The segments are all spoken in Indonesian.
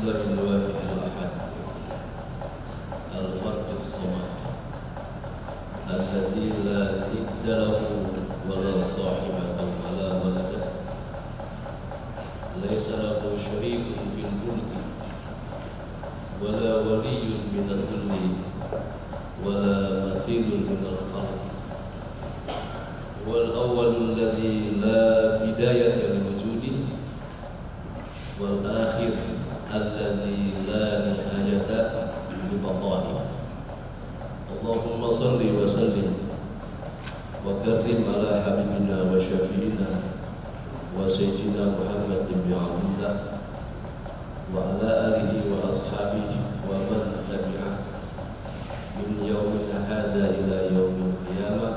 بالله الواحد الأحد الفرد الصمد الذي لا ند له ولا صاحبة ولا ولد ليس له شريك في الملك ولا ولي من الذل ولا مثيل من الخلق هو الأول الذي لا بداية لوجوده والآخر الذي لا نهاية لبقائه اللهم صل وسلم وكرم على حبيبنا وشفيعنا وسيدنا محمد بن عبد الله وعلى آله وأصحابه ومن تبعه من يومنا هذا إلى يوم القيامة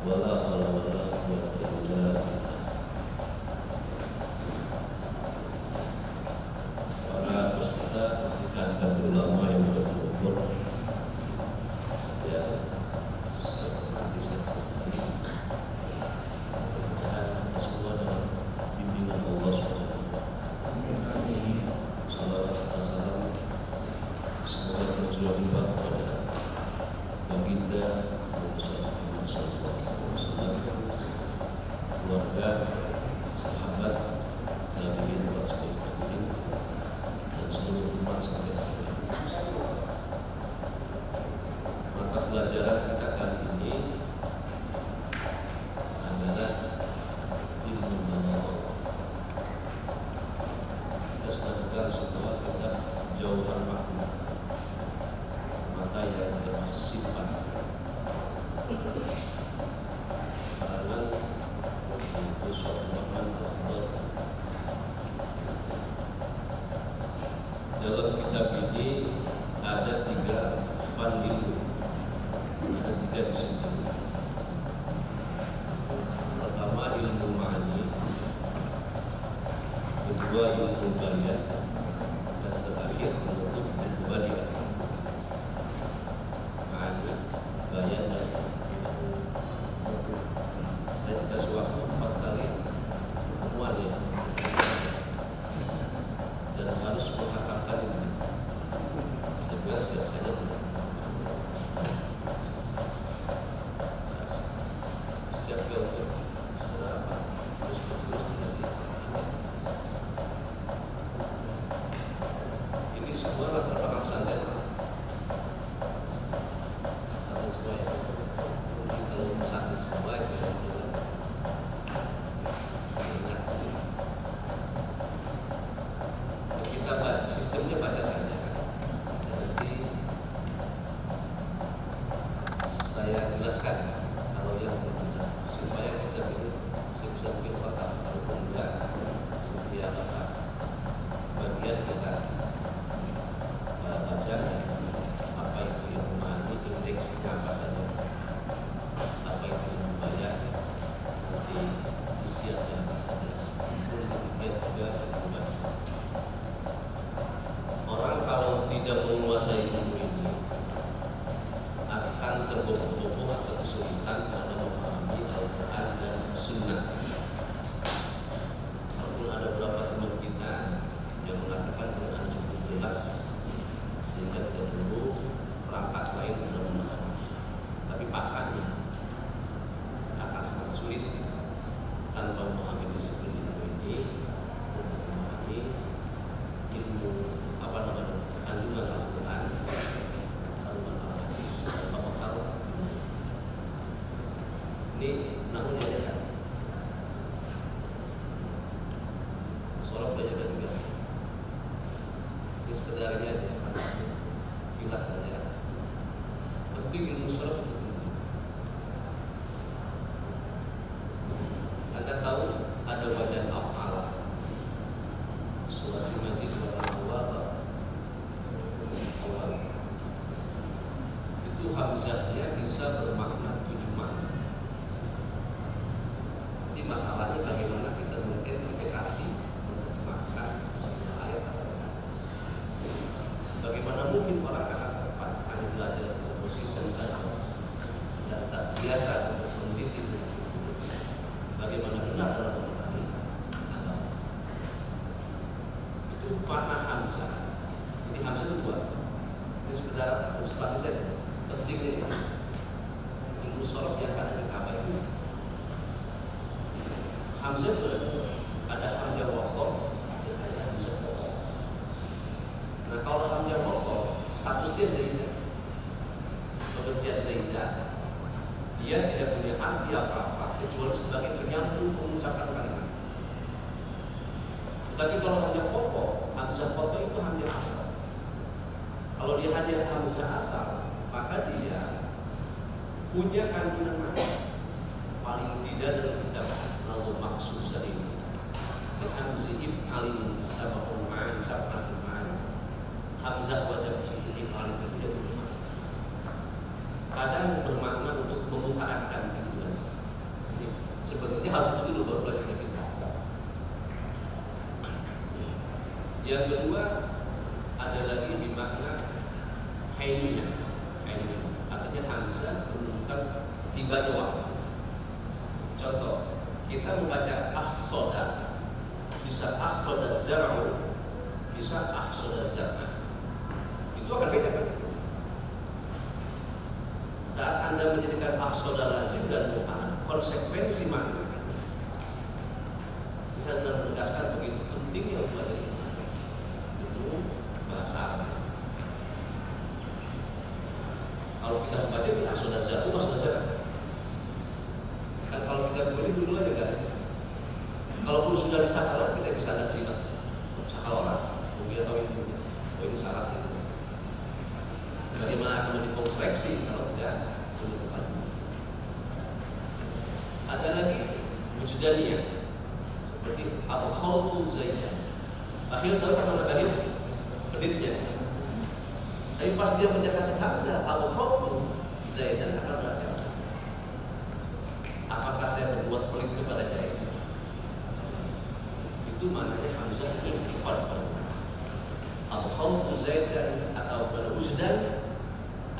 ولا حول ولا قوة إلا بالله. Para peserta dan ulama yang berkumpul, ya, nanti saya semua dalam bimbingan Allah Subhanahu wa Ta'ala. Salawat serta salam semoga tercurah limpah kepada baginda keluarga, sahabat, nabi dan seluruh umat sampai akhir. Mata pelajaran kita kali ini adalah ilmu balaghah. Kita sebutkan sebuah kitab Jauhar Mahmud, mata yang tersimpan karangan itu Sulaiman Al-Akbar. Dalam kitab ini ada 3 fan ilmu, ada 3 disiplin. Pertama ilmu ma'ani, kedua ilmu bayan, dan terakhir menutup ilmu badiah. Ma'ani, bayan, dan saya dikasih waktu 4 kali pertemuan ya, dan harus menghatamkan ini. Saya bilang siap saja. Siap ya untuk saudara apa? Terus dikasih. Ini semua rata-rata pesantren. Pesantren semua ya. Kalau pesantren semua itu kita baca sistemnya, baca saja. Nanti saya jelaskan kalau yang berbeda supaya kita ini saya bisa bikin kotak. Kalau enggak, setiap bagian kita baca apa itu ilmu ma'ani, indeksnya apa saja, apa itu ilmu bayan, nanti isiannya apa saja. Demikian juga ilmu bayan. Orang kalau tidak menguasai ilmu ini akan terboboh-boboh atau kesulitan dalam memahami Al-Quran dan Sunnah. Walaupun ada beberapa teman kita yang mengatakan Quran cukup jelas sehingga tidak perlu perangkat lain dalam memahami, tapi pakannya akan sangat sulit tanpa memahami disiplin ilmu ini untuk memahami ilmu kandungan Al-Quran, kandungan Al-Hadis, Al-Bakar. Ini namun belajar. Soal belajar juga. Ini sekedarnya aja, kilas saja. Penting ilmu sholat itu. Anda tahu ada badan af'al, sulasi majid wa awal. Itu hamzahnya bisa bermakna 7 makna. Jadi masalahnya bagaimana kita menginterpretasi, menerjemahkan sebuah ayat atau hadis. Bagaimana mungkin orang akan tepat hanya belajar komposisi saja dan tak biasa untuk meneliti bagaimana benar dalam memahami agama. Itu makna hamzah Ini sekedar ilustrasi saja. Pentingnya ini. Ilmu sorof yang ada di Ka'bah itu. Hamzah itu ada hamzah wasl dan ada hamzah qat'ah. Nah, kalau hamzah wasl status dia zaidah. Pekerjaan zaidah, dia tidak punya arti apa-apa kecuali sebagai penyambung pengucapan kalimat. Tapi kalau hamzah pokok, hamzah qat'ah itu hamzah asal. Kalau dia hanya hamzah asal, maka dia punya kandungan makna. Paling tidak dalam kitab lalu maksud tadi hamzah alin sab'un ma'an sab'atun ma'an hamzah wajib alin itu bermakna. Kadang bermakna untuk mengutarakan kedudukan. Sebenarnya harus itu dulu baru belajar kita. Yang kedua ada lagi di makna hainiyah. Artinya hamzah menunjukkan tibanya waktu. Contoh, kita membaca ahsoda, bisa ahsoda zar'u, bisa ahsoda zar'a. Itu akan beda kan? Saat Anda menjadikan ahsoda lazim dan mu'anad, konsekuensi makna. Saya sudah menegaskan begitu pentingnya buat itu bahasa Arab. Kalau kita membaca di ahsoda zar'u, ahsoda zar'a. Kan kalau kita boleh dulu aja kan. Kalaupun sudah disakalan kita bisa ada terima. Sakal orang, mungkin atau ini syarat itu. Bagaimana akan dikoreksi kalau tidak menentukan. Ada lagi wujdaniyah seperti al-khawfu zaidan. Akhir tahu kan ada peditnya. Tapi pas dia mendekati hamzah al-khawfu zaidan akan berarti apa? Apakah saya berbuat pelit kepada Zaid? Itu maknanya hamzah intifad. Al-khawfu zaidan atau berwujdan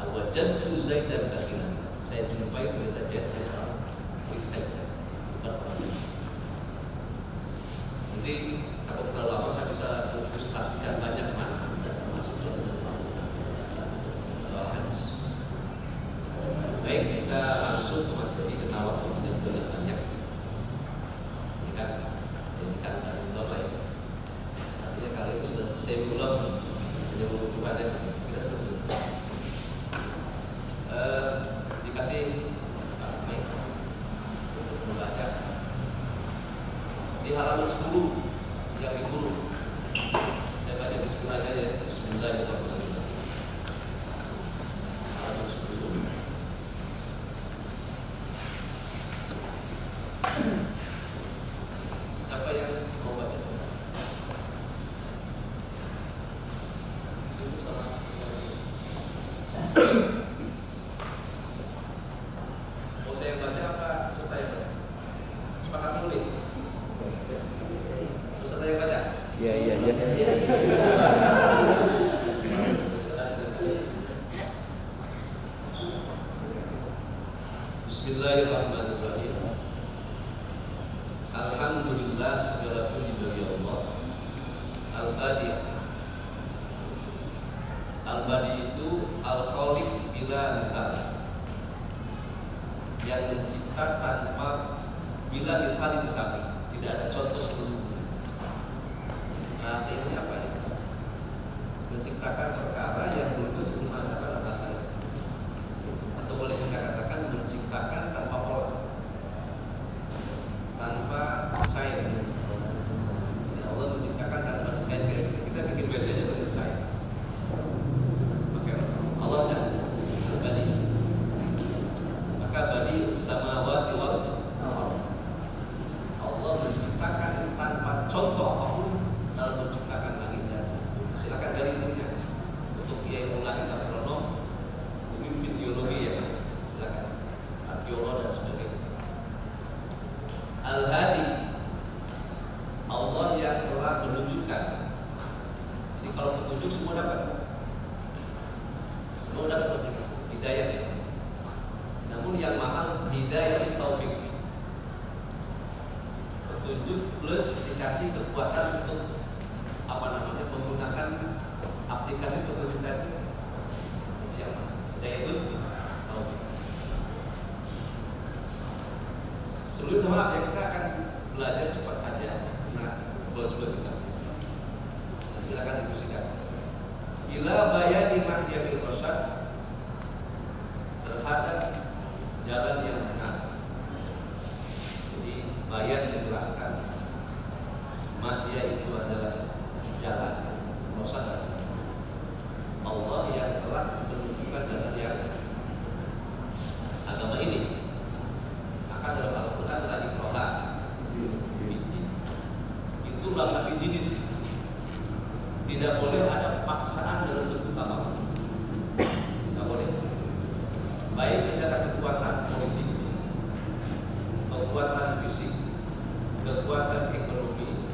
wajadtu zaidan dakhilan. Saya jumpai berita Zaid pelit saja. Jadi kalau terlalu lama saya bisa mengilustrasikan banyak mana hamzah termasuk contoh dan hadis. Baik, kita langsung ke materi kita waktu tidak banyak. Ini kan dari ulama ya. Artinya kali ini sudah selesai belum menyebutkannya kita sudah belum. Dikasih mic untuk membaca di halaman 10 yang di-10. Saya baca bismillah aja ya. Bismillahirrahmanirrahim. Halaman 10. Siapa yang mau baca? Ibu sama mau saya baca apa peserta yang baca? Sepakat dulu nih. Peserta yang baca? Iya. Bismillahirrahmanirrahim. Alhamdulillah, segala puji bagi Allah. Al-Badi. Al-Badi itu Al-Khaliq bila misal, yang mencipta tanpa bila misal disamping, tidak ada contoh sebelumnya. Bahasa ini apa ya? Menciptakan perkara yang dulu sebelum ada pada bahasa. Atau boleh kita katakan menciptakan tanpa pola, tanpa desain. Allah menciptakan tanpa desain. Kita bikin biasanya dengan desain. Oke, Allah kan Al-Badi. Maka badi samawati wal ardh. Allah menciptakan tanpa contoh apapun dalam menciptakan langit dan bumi. Silakan dari ilmunya untuk yang ulama astronom, pemimpin biologi ya, silakan arkeolog dan sebagainya. Al-Hadi, Allah yang telah menunjukkan. Jadi kalau petunjuk semua dapat, hidayah ya. Namun yang mahal hidayah taufik, petunjuk plus dikasih kekuatan untuk menggunakan aplikasi petunjuk tadi. Sebelumnya maaf ya, kita akan belajar cepat aja. Nah, boleh juga kita. Dan silakan diskusikan. Ila bayani mahdiyabil rasyad, terhadap jalan yang benar. Jadi bayan menjelaskan mahdiya itu adalah jalan, rasyad Allah yang telah menunjukkan jalan yang agama ini. Maka dalam Al-Quran adalah ikroha. Itu ulama jenis. Tidak boleh ada paksaan dalam bentuk apapun. Tidak boleh. Baik secara kekuatan politik, kekuatan fisik, kekuatan ekonomi,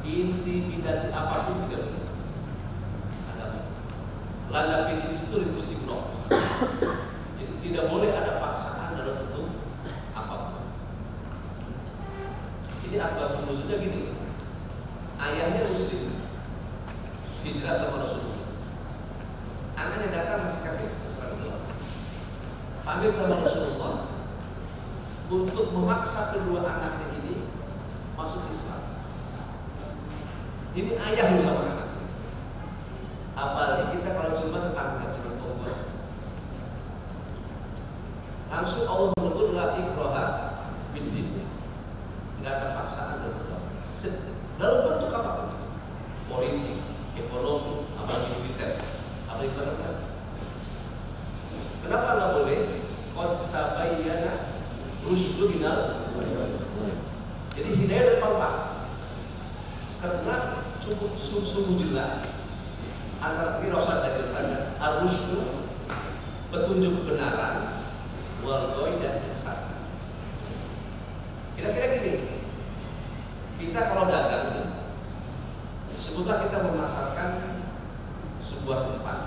intimidasi apapun tidak boleh. Landa fikih itu istiqroh. Jadi tidak boleh ada paksaan dalam bentuk apapun. Ini asbab nuzulnya gini. Ayahnya muslim, hijrah sama Rasulullah. Anaknya datang masih kafir, pamit sama Rasulullah untuk memaksa kedua anaknya ini masuk Islam. Ini ayah sama anak. Apalagi kita kalau cuma tetangga, cuma tombol. Langsung Allah menegur la ikroha bid-din. Enggak ada paksaan dalam bentuk apapun. Politik, ekonomi, apalagi militer, apalagi pasar. Kenapa nggak boleh? Qad tabayyana rusydu minal ghayy. Jadi hidayah dan falak. Karena cukup sungguh jelas antara firasat dan irsyad, ar-rusydu petunjuk kebenaran, wal ghayy dan sesat. Kira-kira gini, kita kalau dagang, sebutlah kita memasarkan sebuah tempat.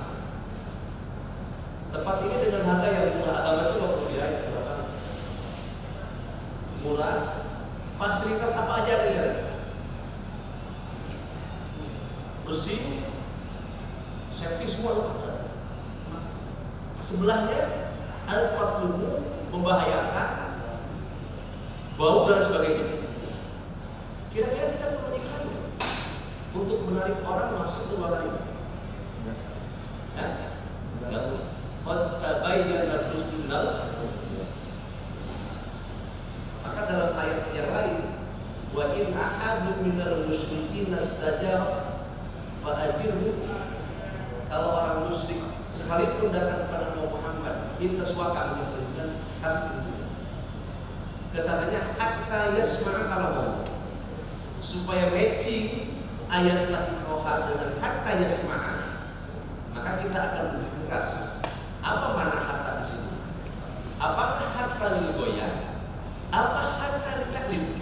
Tempat ini dengan harga yang murah, agama itu nggak perlu biaya berapa? Murah, fasilitas apa aja ada di sana? Bersih, safety semua ada. Sebelahnya ada tempat kumuh, membahayakan, bau dan sebagainya. Kira-kira kita perlu iklannya untuk menarik orang masuk ke ruangan ini? Ya? Enggak perlu. Qad tabayyana rusdu minal. Maka dalam ayat yang lain, wa in ahadun minal musyrikin istajara fa ajirhu. Kalau orang musyrik sekalipun datang kepada Muhammad minta suaka dan kasih tuntunan, kesannya hatta yasma'a kalam Allah, supaya matching ayat la-ikroha dengan hatta yasma'a. Maka kita akan berkeras. Apa makna hatta di sini? Apakah hatta lil goyah? Apa hatta lil taklif?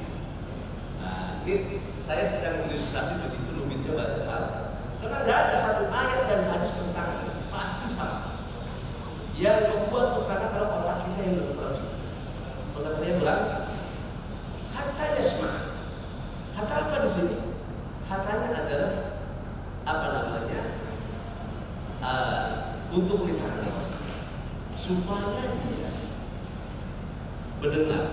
Nah, ini saya sedang ilustrasi begitu lebih coba. Karena tidak ada satu ayat dan hadis tentang ini, pasti sama. Yang membuat tuh karena kalau otak kita yang lebih maju. Kalau dia bilang hatta yasma. Hatta apa di sini? Hattanya adalah apa namanya? Untuk ditanya supaya dia mendengar.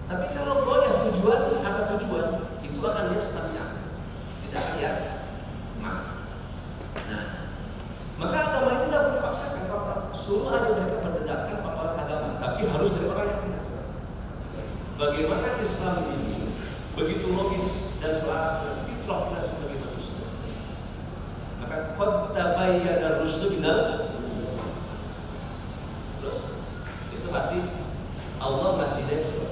Tapi kalau goyah tujuan, kata tujuan itu akan dia setengah, tidak hias. Nah, maka agama ini tidak boleh dipaksakan. Suruh aja mereka mendengarkan paparan agama, tapi harus dari orang yang benar. Bagaimana Islam ini begitu logis dan selaras dengan fitrah kita sebagai manusia. Maka qad tabayyana rusdu minal. Terus itu arti Allah masih hidayah.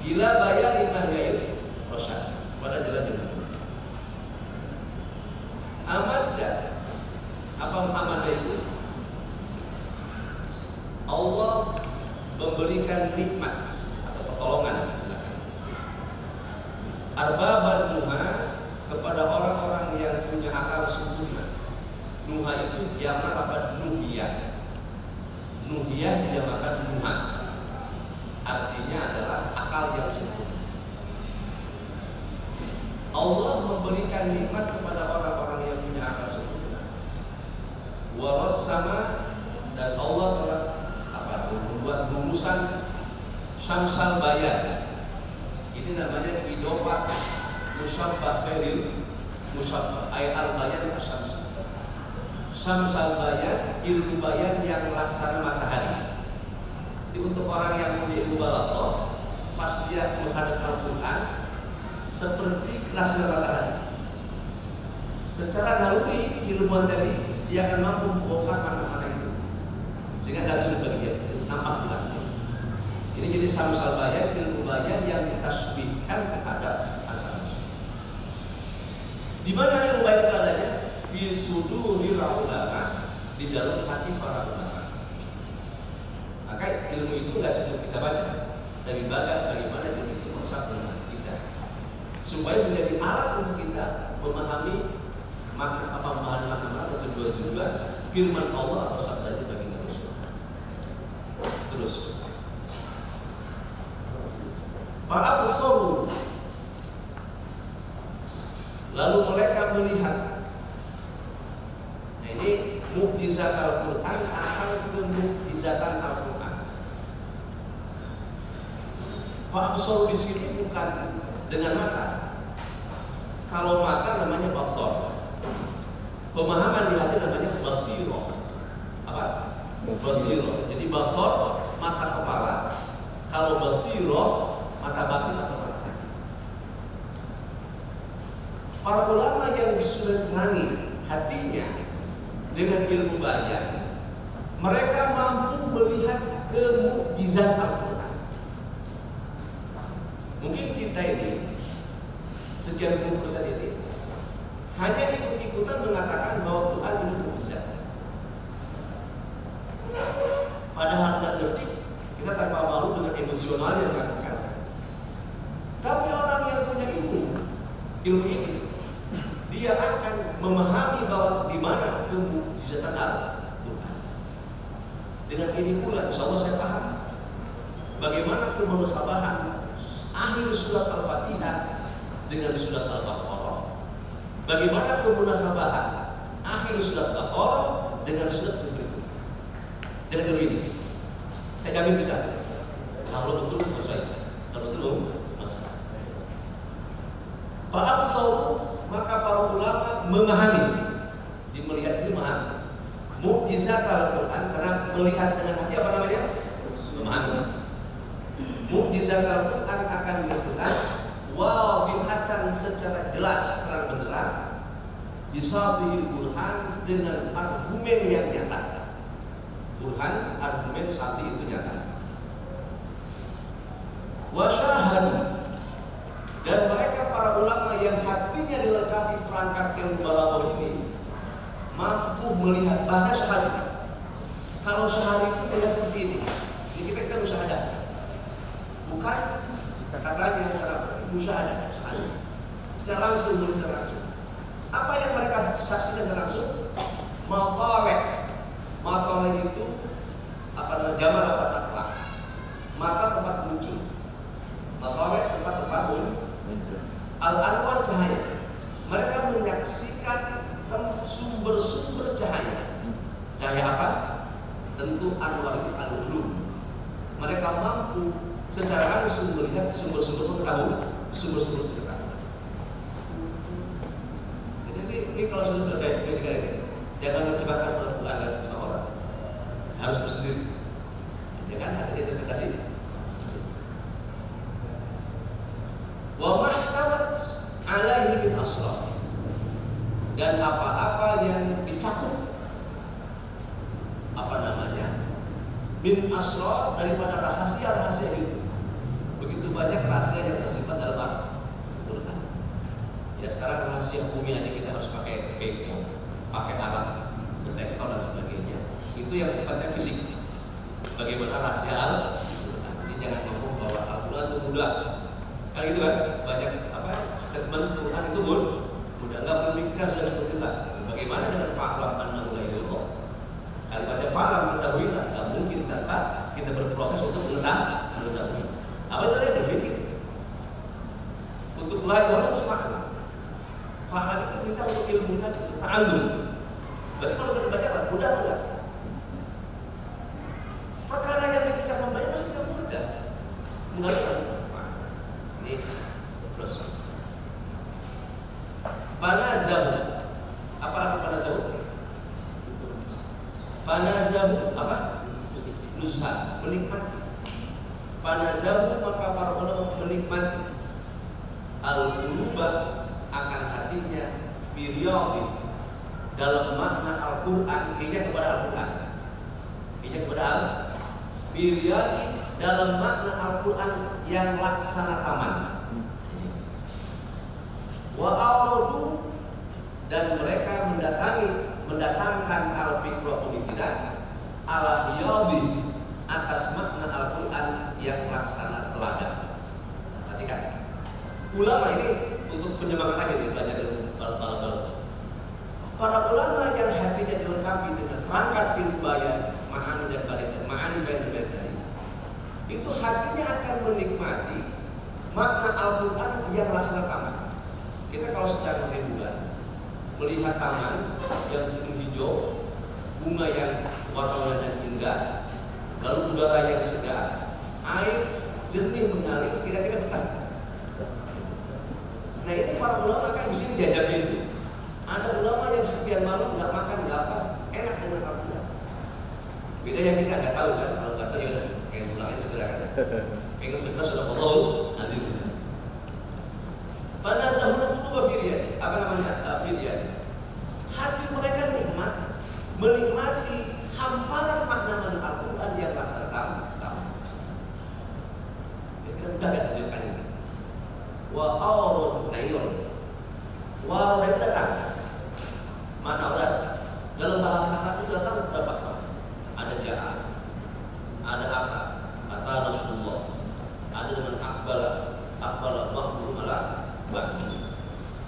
Bila bayar mahdiyabil rasyad, pada jalan yang benar. Amadda, apa amadda itu? Allah memberikan nikmat atau pertolongan arbaban nuha kepada orang-orang yang punya akal sempurna. Nuha itu jamak apa? Nuhiyah. Nuhiyah dijamakan nuha. Artinya adalah akal yang sempurna. Allah memberikan nikmat kepada orang-orang yang punya akal sempurna. Waras sama, dan Allah telah membuat rumusan Syamsal bayan. Ini namanya idopat musyabbah fi'il musyabbah ay al-bayan asyams. Syamsal bayan, ilmu bayan yang laksana matahari. Jadi untuk orang yang punya ilmu balaghah, pas dia menghadap Al-Quran seperti kena sinar matahari. Secara naluri ilmuwan tadi dia akan mampu membongkar mana-mana itu, sehingga tidak sulit bagi dia, nampak jelas. Ini jadi samsal bayan, ilmu bayan yang ditasbihkan terhadap asal. Di mana ilmu bayan itu adanya? Fi suduril ulama, di dalam hati para ulama. Maka ilmu itu nggak cukup kita baca, tapi bagaimana ilmu itu meresap dalam hati kita, supaya menjadi alat untuk kita memahami makna atau tujuan firman Allah atau sabdanya bagi manusia. Terus para pesuruh lalu mereka melihat. Nah, ini mukjizat Al-Quran akan kemukjizatan Al-Quran. Para pesuruh di sini bukan dengan mata. Kalau mata namanya basar. Pemahaman di hati namanya basiro. Apa? Basiro. Jadi basar mata kepala. Kalau basiro mata batin atau mata hati. Para ulama yang sudah terangi hatinya dengan ilmu bayan, mereka mampu melihat kemukjizat Al-Quran. Mungkin kita ini sekian puluh persen ini hanya ikut-ikutan mengatakan bahwa Tuhan itu mukjizat. Padahal tidak ngerti, kita tanpa malu dengan emosional yang mengatakan. Tapi orang yang punya ilmu ini, dia akan memahami bahwa di mana kemukjizatan Tuhan. Dengan ini pula, insya Allah saya paham bagaimana kemunasabahan akhir surat Al-Fatihah dengan surat Al-Baqarah. Bagaimana kemunasabahan akhir surat Al-Baqarah dengan surat berikut. Dengan ini, saya jamin bisa. Kalau betul sesuai, kalau betul masalah. Para pesuruh, maka para ulama memahami, melihat jemaah mukjizat Al-Quran karena melihat dengan hati apa namanya? Memahami. Mukjizat Al-Quran akan dilakukan wadihatan secara jelas terang benderang disabil burhan dengan argumen yang nyata. Burhan argumen satu itu nyata. Wasyahadu, dan mereka para ulama yang hatinya dilengkapi perangkat ilmu balaghah ini mampu melihat bahasa syahadat. Kalau syahadat itu tidak seperti ini. Ini kita musyahadah. Bukan katanya secara musyahadah, secara langsung, secara langsung. Apa yang mereka saksikan secara langsung? Matawek itu apa namanya? Jamal akhlak. Maka tempat muncul. Matawek tempat muncul. Al-anwar cahaya. Mereka menyaksikan sumber-sumber cahaya. Cahaya apa? Tentu anwar itu al-ulum. Mereka mampu secara langsung melihat sumber-sumber pengetahuan, sumber-sumber pengetahuan. Jadi ini kalau sudah selesai ketika ini, jangan terjebakkan Al-Quran dan terjebak orang. Harus bersendiri. Jangan hasil interpretasi. Wa mahtawat alaihi min asrar, dan apa-apa yang dicakup apa namanya min asrar daripada rahasia-rahasia itu. Begitu banyak rahasia yang tersimpan dalam Al-Quran. Ya sekarang rahasia bumi aja kita harus pakai beko, pakai alat detektor dan sebagainya. Itu yang sifatnya fisik. Bagaimana rahasia Al-Quran? Jadi jangan ngomong bahwa Al-Quran itu mudah. Kan gitu kan? Banyak apa statement Quran itu mudah, nggak perlu dipikirkan, sudah cukup jelas. Bagaimana dengan fa'lam annahu la ilaha illallah? Kalimatnya fa'lam, mengetahuilah, nggak mungkin tanpa kita berproses untuk mengetahui. Apa itu yang berpikir? Untuk belajar harus fa'lam. Fa'lam itu kita untuk ilmu tadi, ta'allum. Berarti kalau kita baca apa? Mudah. Perkara yang kita membaca pasti tidak mudah. mengandung ini terus. Panazahu, apa arti panazahu? Panazahu apa? Nuzha, menikmati. Panazahu maka para ulama menikmati al-quluba akan hatinya biriyadhi dalam makna Al-Quran, hanya kepada Al-Quran, hanya kepada biriyadhi dalam makna Al-Quran yang laksana taman. Wa awradu, dan mereka mendatangkan al-fikra pemikiran ala hiyadhi atas makna Al-Quran yang laksana teladan. Perhatikan, ulama ini untuk penyemangat lagi belajar dari bal-bal. Para ulama yang hatinya dilengkapi dengan perangkat pintu bayan, ma'ani dan balik, ma'ani bayan tadi, itu hatinya akan menikmati makna Al-Quran yang laksana taman. Kita kalau sedang liburan melihat taman yang hijau, bunga yang warna-warna indah, lalu udara yang segar, air jernih mengalir, kira-kira betah. Nah ini para ulama kan di sini diajarnya itu. Ada ulama yang sekian malam nggak makan nggak apa, enak dengan Al-Quran. Beda yang kita nggak tahu kan, kalau nggak tahu ya udah pengen pulangnya segera kan. Pengen segera sudah Allah nanti bisa. Pada zahuna kutuba firyah, apa namanya firyah? Hati mereka nikmat, menikmati hamparan makna Al-Quran yang laksana tamu. Kira-kira mudah nggak tunjukkannya? Wa awrad nayon, wa dan datang. Mana urat? Dalam bahasa Arab itu datang berapa kali? Ada ja'a, ada ata Rasulullah, ada dengan akbala ma'mur ala ba'du.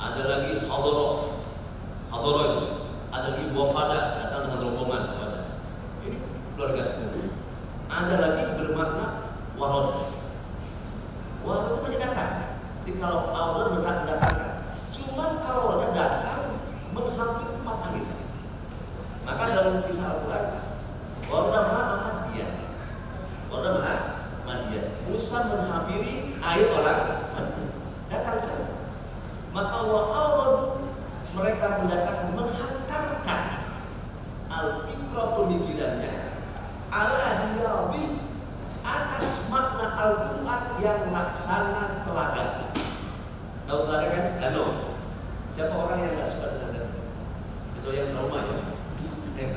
Ada lagi hadara itu, ada lagi wafada, datang dengan rombongan. Ini luar biasa. Ada lagi bermakna warad. Warad itu hanya datang. Jadi kalau Allah mendatangkan, cuman kalau Allah datang menghampiri 4 ayat. Maka dalam kisah Al-Quran, warna Madian, Musa menghampiri ayat orang Madian, datang saja. Maka wa'awad, mereka mendatangkan, menghantarkan al-fikra pemikirannya ala hiyabi atas makna Al-Quran yang laksana telaga. Tahu telaga kan? Danau. Siapa orang yang nggak suka dengan danau? Itu yang trauma ya. Yang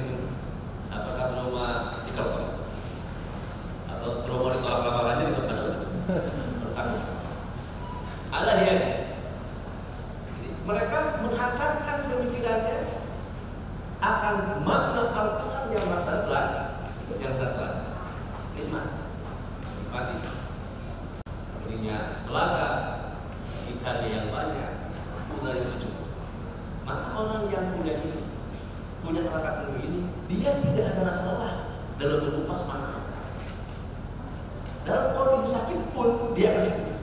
apakah trauma di kapal atau trauma ditolak lamarannya di kapal? Allah ya. Mereka menghantarkan pemikirannya akan makna Al-Quran yang laksana telaga, yang satu nikmat, nikmati. Berinya telaga, ikannya yang banyak, udara yang sejuk. Maka orang yang punya ini, punya perangkat ini, dia tidak ada rasa lelah dalam mengupas makna. Dalam kondisi sakit pun dia akan sakit.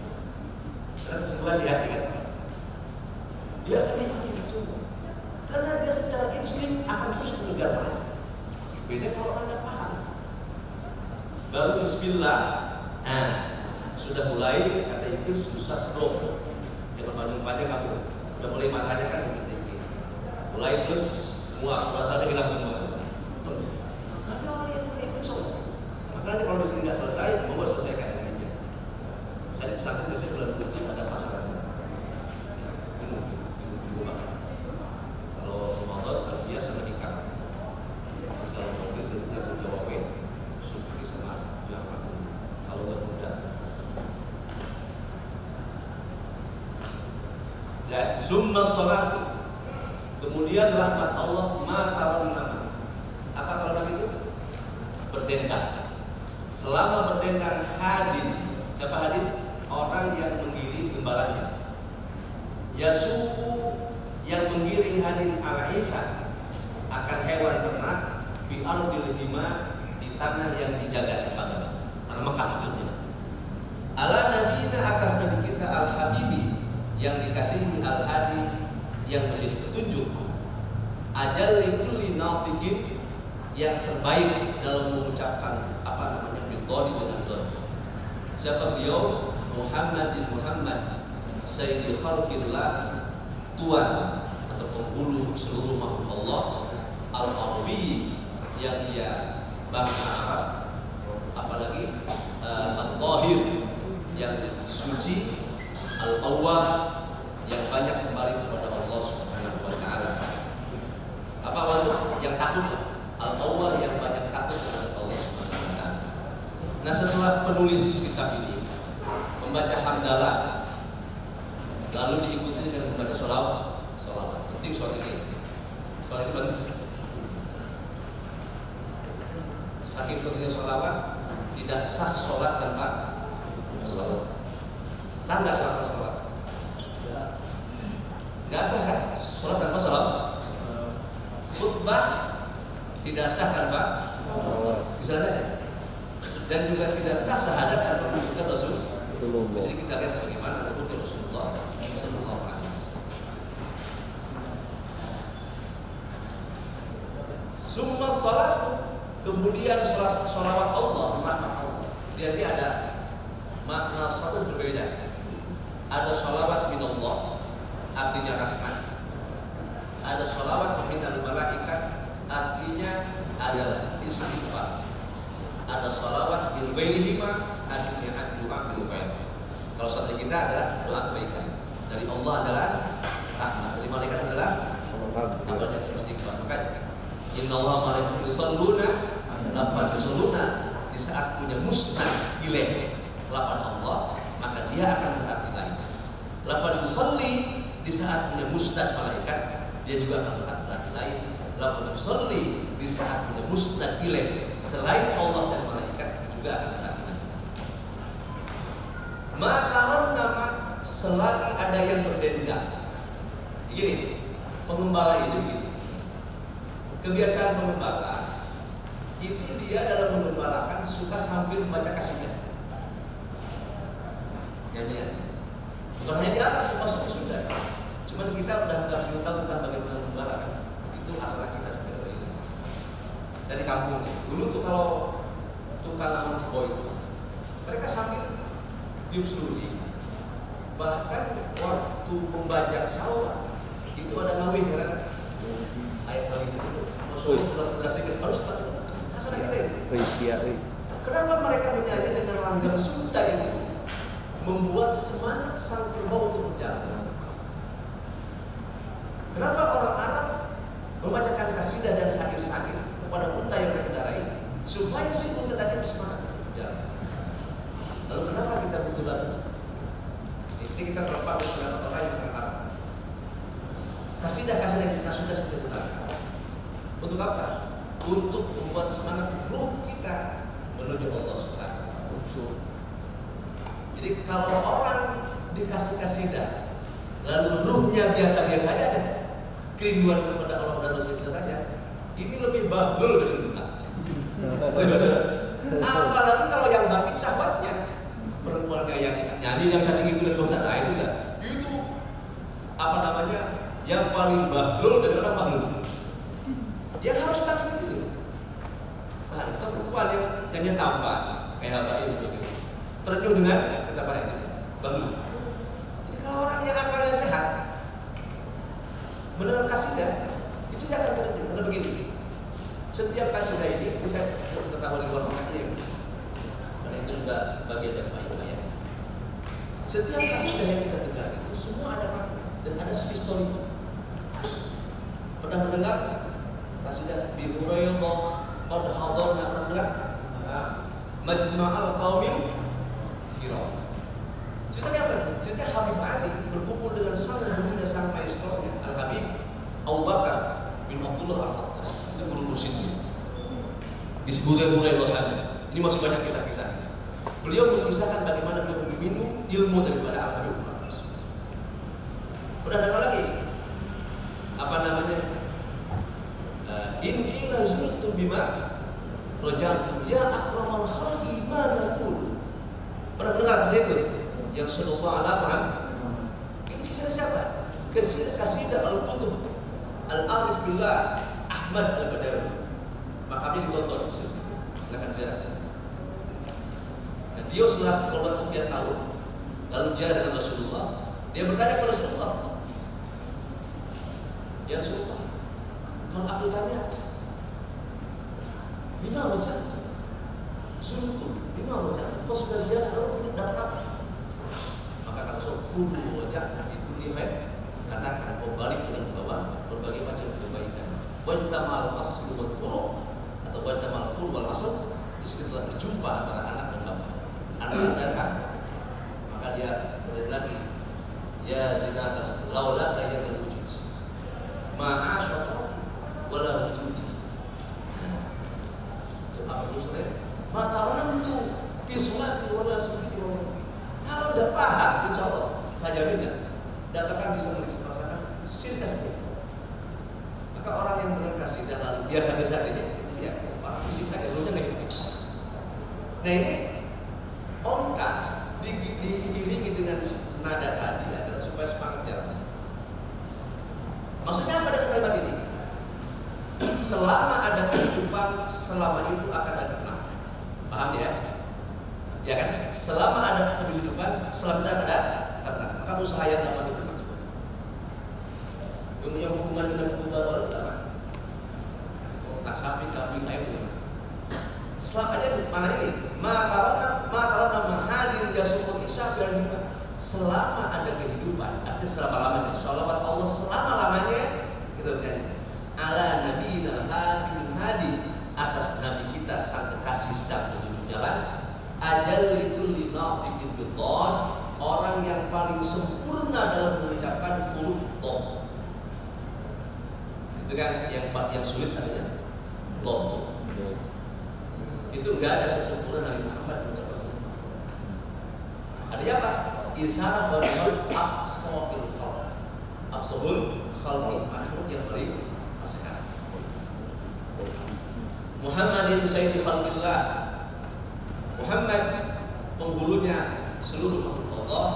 Dalam kesimpulan di hati kan, dia akan nikmati semua. Karena dia secara insting akan terus mengejar makna. Beda kalau Anda paham. Baru bismillah, sudah mulai kata Iblis susah dong. Jangan panjang-panjang kamu. Udah mulai matanya kan seperti ini. Mulai terus semua perasaannya hilang semua. Karena orang yang punya Iblis makanya kalau misalnya nggak selesai, mau selesaikan ini. Saya pesantren biasanya bulan putih ada pasaran. Kalau Ramadan kalau biasa menikah. Kalau mobil biasanya berjawabin suki sama jamaah. Kalau nggak mudah. Summa salat, kemudian rahmat Allah ma'taron nama. Apa taron itu? Berdendang. Selama berdendang hadin. Siapa hadin? Orang yang menggiring gembalanya. Yasuku, yang menggiring hadin ala Isa akan hewan ternak di ardil hima, di tanah yang dijaga di Mekah. Tanah Mekah maksudnya. Ala nabiyina, atas nabi kita al-habibi, yang dikasihi al-hadi, yang menjadi petunjuk, ajal likulli nafikin, yang terbaik dalam mengucapkan apa namanya bidhoni dengan don. Siapa beliau? Muhammad Sayyidi Khalqillah, Tuan atau penghulu seluruh makhluk Allah, Al-Arabi, yang dia bangsa Arab, apalagi Al-Tahir yang suci, Al-Awwal yang banyak kembali kepada Allah Subhanahu wa taala. Apa waktu yang takut? Al-Awwal yang banyak takut kepada Allah Subhanahu wa taala. Nah, setelah penulis kitab ini membaca hamdalah, lalu diikuti dengan membaca sholawat. Penting soal ini. Soal itu penting. Saking pentingnya sholawat, tidak sah sholat tanpa sholawat. Sah nggak sholat tanpa sholawat? Nggak sah kan? Sholat tanpa sholawat. Khutbah tidak sah tanpa sholawat. Bisa saja. Dan juga tidak sah syahadat tanpa menyebutkan Rasul. Di sini kita lihat bagaimana Nabi Rasulullah Sallallahu Alaihi Wasallam. Summa salat, kemudian sholawat Allah, rahmat Allah. Jadi ada makna satu berbeda. Ada sholawat min Allah, artinya rahmat. Ada sholawat minal malaikat, artinya adalah istighfar. Ada sholawat bil bailihima, artinya doa bil bail. Kalau sholat kita adalah doa kebaikan. Dari Allah adalah rahmat, dari malaikat adalah apa yang istighfar. Maka Inna Allah malaikatu yusholluna di saat punya musnad ilaih lapan Allah, maka dia akan berarti lain. Lapan yusolli di saat punya musnad malaikat, dia juga akan berarti lain. Lapan yusolli di saat punya musnad ilaih selain Allah dan malaikat juga akan berarti lain. Maka nama selagi ada yang berbeda. Begini, pengembala ini begini. Kebiasaan pengembala itu dia dalam mengembalakan suka sambil membaca kasidah, nyanyian. Bukan hanya di Arab, termasuk di Sunda. Cuma kita udah nggak tahu tentang bagaimana mengembalakan. Itu asal kita sebenarnya ini. Dari kampung. Dulu tuh kalau tukang lamun boy itu, mereka sambil tiup seruri. Bahkan waktu membajak sawah itu ada ngawih kan? Ayat ngawih itu. Maksudnya sudah federasi harus seperti itu. Asal kita itu. Kenapa mereka menyanyi dengan langgar Sunda ini? Membuat semangat sang kerbau untuk berjalan. Kenapa orang Arab membacakan kasidah dan syair-syair kepada unta yang berkendarai supaya si unta tadi bersemangat untuk berjalan? Lalu kenapa kita butuh lagu? Ini kita terlepas dari orang yang Arab. Kasidah-kasidah yang kita sudah dengarkan. Untuk apa? Untuk membuat semangat ruh kita menuju Allah Subhanahu wa taala. Jadi kalau orang dikasih kasidah lalu ruhnya biasa-biasa saja, kerinduan kepada Allah dan Rasul biasa saja, ini lebih bagus dari kita. Apalagi kalau yang bangkit sahabatnya, perempuannya yang nyanyi yang cantik itu dan nah itu ya, itu apa namanya, yang paling bagus dari orang bagus. Yang harus bangkit itu. Nah, itu perempuan yang nyanyi tampan kayak Mbak ini seperti itu. Ternyuh dengan kata ini bagus. Jadi kalau orang yang akalnya sehat mendengar kasidah itu dia akan ternyuh. Karena begini, setiap kasidah ini saya ketahui di luar makanya, karena itu juga bagian dari baik-baik. Setiap kasidah yang kita dengar itu semua ada makna dan ada histori. Pernah mendengar kasidah Bi Hurairah qad hadarna, pernah dengar? Majma'al qaumil kiram. Ceritanya apa? Cerita Habib Ali berkumpul dengan sang gurunya, sang maestronya Al-Habib Abu Bakar bin Abdullah Al-Attas. Itu guru mursyidnya. Disebutnya mulai bahasanya. Ini masih banyak kisah-kisah. Beliau mengisahkan bagaimana beliau meminum ilmu daripada Al-Habib Al-Attas. Udah dengar lagi? Apa namanya? In qila zultu bima rajatu ya akramal khalqi ma naqul. Pernah dengar kisah itu? Yang sallallahu alaihi wasallam. Itu kisah siapa? Kasidah Al-Qutub Al-Arif Billah Ahmad Al-Badawi. Makanya ditonton. Silakan ziarah. Dan Dia setelah keluar sekian tahun, lalu dia dengan Rasulullah, dia bertanya kepada Rasulullah, ya Rasulullah, kalau aku tanya, lima wajah, suruh itu lima wajah, kau sudah ziarah lalu dapat apa? Maka kata Rasul, kudu wajah itu lihat, katakan kau balik dengan membawa berbagai macam kebaikan. Wajtamal aslu wal furu' atau wajtamal furu' wal asl, di situ telah berjumpa antara anak dan bapak, anak dan kakak. Maka dia berkata lagi, ya zinatan laula kaya terwujud, ma'asyarakat wala wujudi. Itu apa maksudnya? Mataran itu kisolat wala sujudi wala. Kalau tidak paham, insya Allah saya jaminkan tidak akan bisa merasakan sirka sedikit. Maka orang yang berkasih dan lalu biasa-biasa saja itu dia orang fisik saja dulunya negatif. Nah ini ongkar diiringi dengan nada tadi adalah supaya semangat jalan. Maksudnya apa dengan kalimat ini? Selama ada kehidupan, selama itu akan ada tenang. Paham ya? Ya kan? Selama ada kehidupan, selama itu akan ada tenang. Maka usaha yang dapat itu yang hubungan dengan hubungan orang apa? Tak sapi, kambing, ayam. Selama aja mana ini? Matarona mahadir jasumul isya dan hikmah. Selama ada kehidupan, artinya selama lamanya. Sholawat Allah selama lamanya kita bernyanyi. Ala nabiyina hadi atas nabi kita sang kekasih sang petunjuk jalan. Ajal likulli nafiqin biton, orang yang paling sempurna dalam mengucapkan huruf dom. Itu kan yang sulit adalah dom. Itu enggak ada sesempurna Nabi Muhammad mengucapkan huruf. Artinya apa? Isyarat bahwa absohul khalq, absohul khalq, makhluk yang paling sehat. Muhammadin sayyidi khalqillah, Muhammad penghulunya seluruh makhluk Allah,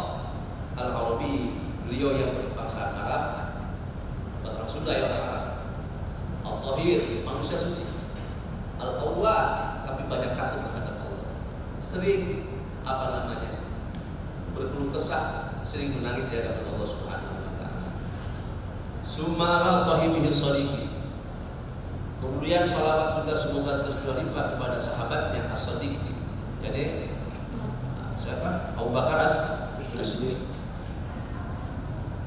Al-Arabi, beliau yang berbangsa Arab, orang Sunda ya orang Arab, Al-Tahir, manusia suci, Al-Awwah, tapi banyak takut terhadap Allah, sering apa namanya berkeluh kesah, sering menangis di hadapan Allah Subhanahu wa taala. Summa ala sahibihi shadiqi. Kemudian salawat juga semoga tercurah limpah kepada sahabatnya as-Shadiqi. Jadi siapa? Abu Bakar as-Siddiq.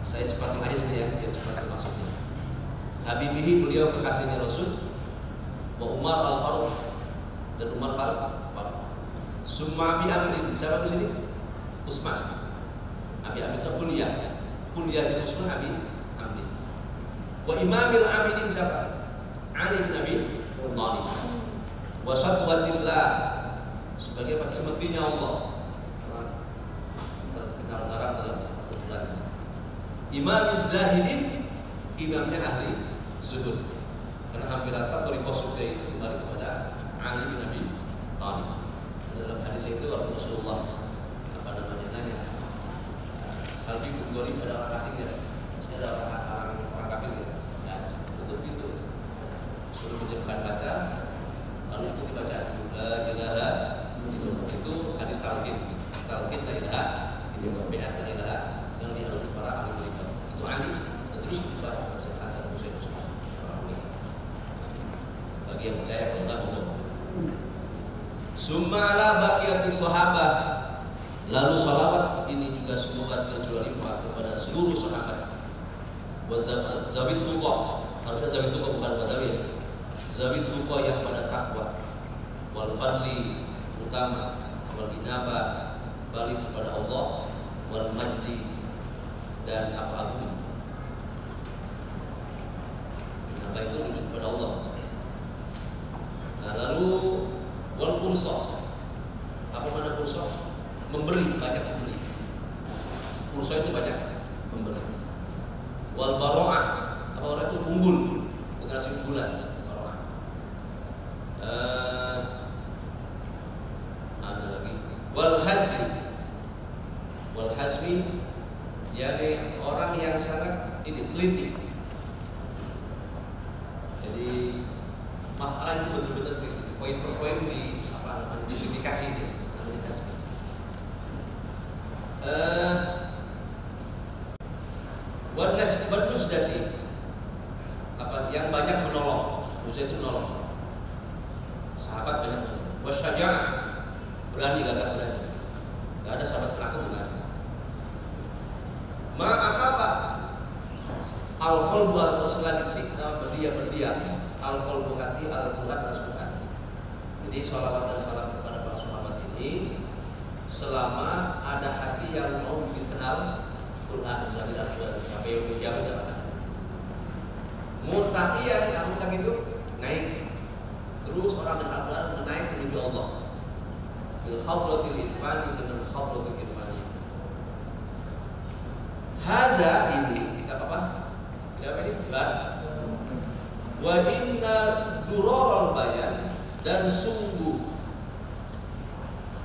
Saya cepat aja sini ya, biar cepat maksudnya. Habibihi, beliau kekasihnya Rasul. Wa Umar al-Faruq, dan Umar Faruq. Summa Abi Amrin, siapa di sini? Utsman. Abi Amrin itu kuliahnya Utsman Abi Amrin. Wa Imamil Abidin siapa? Ali bin Abi Thalib. Wa satwatillah, sebagai cemetinya Allah, terkenal garang dalam kebulannya. Imamiz Zahidin, imamnya ahli zuhud. Karena hampir rata toriko surga itu kembali kepada Ali bin Abi Thalib. Dalam hadis itu waktu Rasulullah nanya, hal itu gori pada orang asingnya, ada orang kafir ya, dan tutup pintu, suruh menjadikan baca, lalu ikuti bacaan la ilaha illallah. Itu hadis talqin la ilaha illallah, bi'an la ilaha yang diharuskan para ahli beriman. Itu Ali, dan terus dibaca asal musuh orang ini. Bagi yang percaya kalau nggak mau. Summa ala baqiyati sahabah. Lalu salawat ini juga semoga tercurah limpah kepada seluruh sahabat. Zawid tuqa, harusnya zawid tuqa bukan zawid. Zawid tuqa yang pada takwa, wal fadli utama, wal inaba balik kepada Allah, wal majdi dan apa agung. Inaba itu wujud kepada Allah. Nah, lalu wal pulsa, apa mana pulsa? Memberi, banyak memberi. Pulsa itu banyak memberi. Wal baro'ah, apa orang itu unggul, generasi unggulan. Baro'ah. Ada lagi. Wal hazmi, yakni orang yang sangat teliti. Jadi masalah itu betul-betul poin per poin di identifikasi itu namanya hazmi. Najdi apa yang banyak menolong. Musa itu menolong. Sahabat banyak menolong. Wasyaja'ah, berani gagah berani. Gak ada sahabat penakut berani. Ma'akafa al-qalbu al-muslantik berdiam. Al-qalbu hati, al-buhat al-suhat. Jadi sholawat dan salam kepada para sahabat ini selama ada hati yang mau dikenal Quran dan sampai yang menjaga tidak. Murtaqiyan, yang itu naik terus orang dengan Al-Quran menaik menuju Allah. Bil hadratil irfani, dengan hadratil irfani. Hadza ini kita apa? Kita ini bar. Wa inna durarul bayan, dan sungguh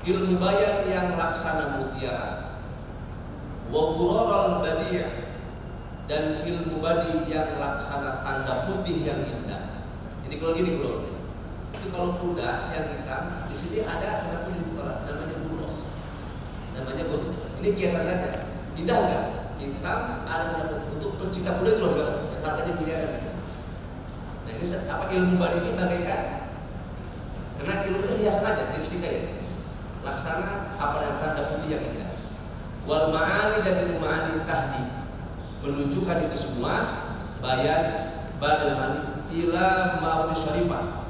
ilmu bayan yang laksana mutiara. Wa durarul badi', dan ilmu badi yang laksana tanda putih yang indah. Jadi kalau gini bro, itu kalau kuda yang hitam di sini ada namanya buruh, namanya buruh. Ini kiasan saja, indah enggak? Hitam ada untuk pencinta kuda itu loh biasa, harganya miliaran. Nah ini apa ilmu badi ini bagaikan? Karena ilmu itu hiasan aja, lipstika ya. Laksana apa yang tanda putih yang indah. Wal ma'ani, dan ilmu ma'ani tahdi, menunjukkan itu semua bayan badal ila ma'ruf syarifah,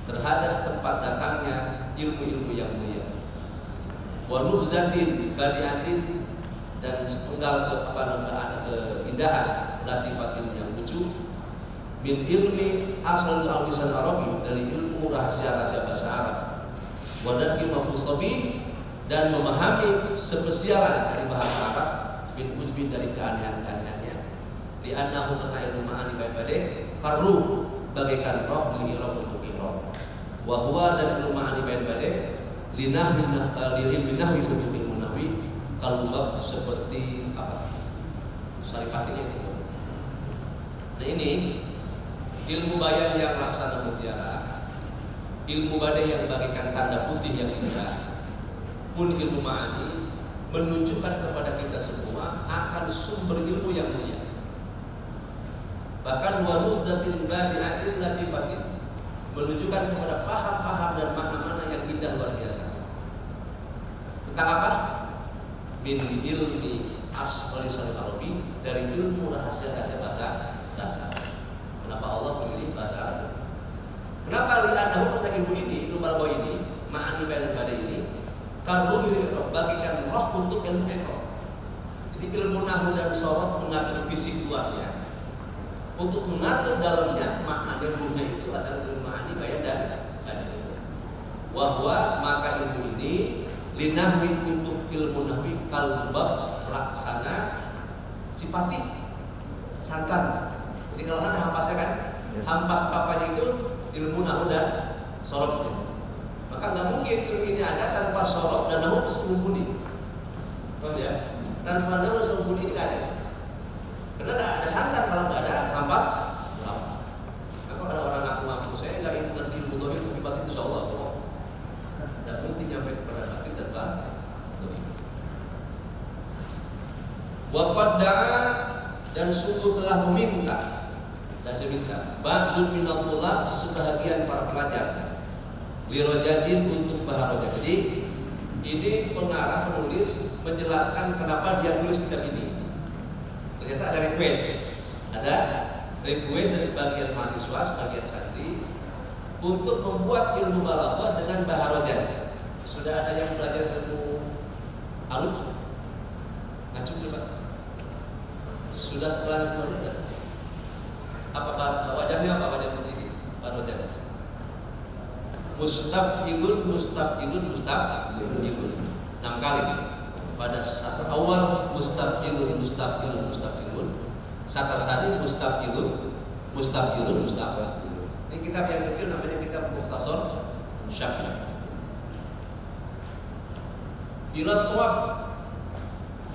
terhadap tempat datangnya ilmu-ilmu yang mulia. Wa nubzatin badiatin, dan sepenggal keindahan latifatin yang lucu. Min ilmi asal al-lisan Arabi, dari ilmu rahasia-rahasia bahasa Arab. Wa darki mafusabi, dan memahami spesialan dari bahasa Arab. Bin ujbin, dari keanehan-keanehannya. Di annahu, karena ilmu ma'ani baik-baik farru, bagaikan roh li i'rab untuk i'rab. Wa huwa, dan ilmu ma'ani baik-baik linahwi nahwi untuk ilmu nahwi kalubab, seperti apa? Saripatinya itu. Nah ini ilmu bayan yang laksana mutiara, ilmu badai yang bagaikan tanda putih yang indah, pun ilmu ma'ani menunjukkan kepada kita semua akan sumber ilmu yang mulia. Bahkan wanudatil badi'atil latifatin, menunjukkan kepada paham-paham dan makna-makna yang indah luar biasa. Tentang apa? Min ilmi asal-lisan Arabi, dari ilmu rahasia-rahasia bahasa dasar. Kenapa Allah memilih bahasa Arab? Kenapa li'anahu, karena ilmu ini, ilmu balagha ini, ma'ani bayan badai ini, karena bagikan roh untuk ilmu iqra. Jadi ilmu nahwu dan sorot mengatur fisik luarnya, untuk mengatur dalamnya makna ilmunya itu adalah ilmu ma'ani bayan dan badai. Wahwa, maka ilmu ini linahwi, untuk ilmu nahwi kalbab, laksana cipati santan. Jadi kalau ada hampasnya kan, hampas papanya itu ilmu nahwu dan sorotnya. Maka nggak mungkin ilmu ini ada tanpa sorot dan nahwu sembunyi. Paham ya? Tanpa nahwu sembunyi ini nggak ada. Karena nggak ada santan kalau nggak ada hampas. Kalau ada orang ngaku-ngaku saya nggak ilmu dan ilmu dohir tapi batin, insya Allah kok nggak mungkin nyampe kepada batin dan batin. Waqad da'a, dan sungguh telah meminta, dan saya minta ba'dun minallah, sebahagian para pelajar lirojajin, untuk baharoja. Jadi ini pengarang penulis menjelaskan kenapa dia tulis kitab ini. Ternyata ada request dari sebagian mahasiswa, sebagian santri untuk membuat ilmu balaghah dengan baharojaz. Sudah ada yang belajar ilmu aluk? Ngacung coba. Sudah belajar? Apa wajahnya apa wajah ini? Baharojaz. Mustafilun 6 kali. Pada saat awal mustafilun, satar sani mustafilun. Ini kitab yang kecil namanya kitab Mukhtasar Syafi'i. Ila shawab,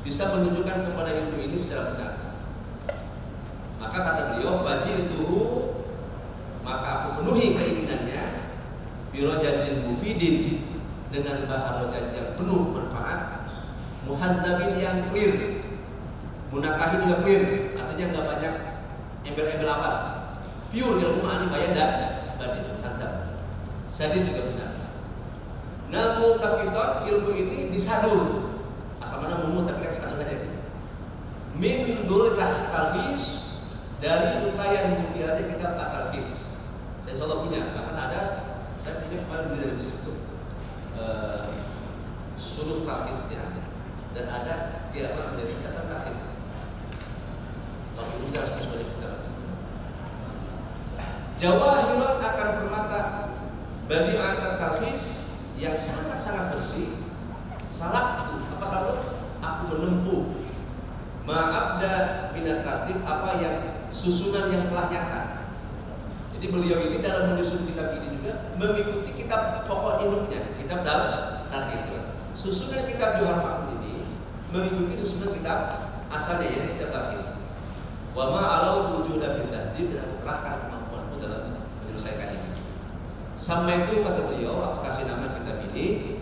bisa menunjukkan kepada ilmu ini secara benar. Maka kata beliau, baji itu, maka aku penuhi keinginannya birojazin mufidin, dengan baharojaz yang penuh manfaat, muhazzabin yang clear, munakahin juga clear, artinya artinya nggak banyak embel-embel apa, pure ilmu ma'ani bayan dan badin, mantap. Sadid juga benar. Nah, multaqiton ilmu ini disadur, asal mana mumut tapi kita sadur saja. Min dul talhis, dari untayan mutiara kitab talhis. Saya insya Allah punya, bahkan ada, saya punya kemarin beli dari Mesir itu suluh talhisnya, dan ada tiap orang dari kasar talhis. Kalau itu harus sesuai dengan Jawahirun akan permata badi'atan talhis yang sangat-sangat bersih. Salah itu apa salah itu? Aku menempuh ma'abda minat tartib, apa yang susunan yang telah nyata. Jadi beliau ini dalam menyusun kitab ini juga mengikuti kitab pokok induknya, kitab dalam talhis. Susunan kitab Johar Ma'un ini mengikuti susunan kitab asalnya, yaitu kitab talhis. Wa ma'alau wujuda fil tahzib, dan aku kerahkan kemampuanku dalam menyelesaikan ini. Sama itu kata beliau, aku kasih nama kitab ini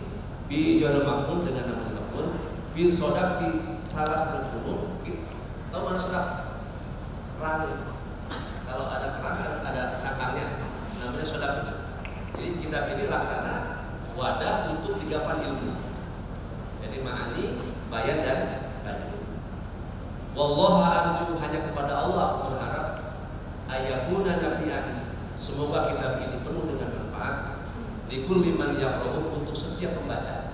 bi Johar Ma'un dengan nama Johar Ma'un bil sodak di salah satu gunung. Tahu mana sodak? Kerang. Kalau ada kerang ada cangkangnya, namanya sodak. Jadi kitab ini laksana wadah untuk digafan ilmu. Jadi ma'ani, bayan dan badin. Wallahu arju, hanya kepada Allah aku berharap ayakuna nafi'an, semoga kitab ini penuh dengan manfaat likulli man yaqra'u, untuk setiap pembaca.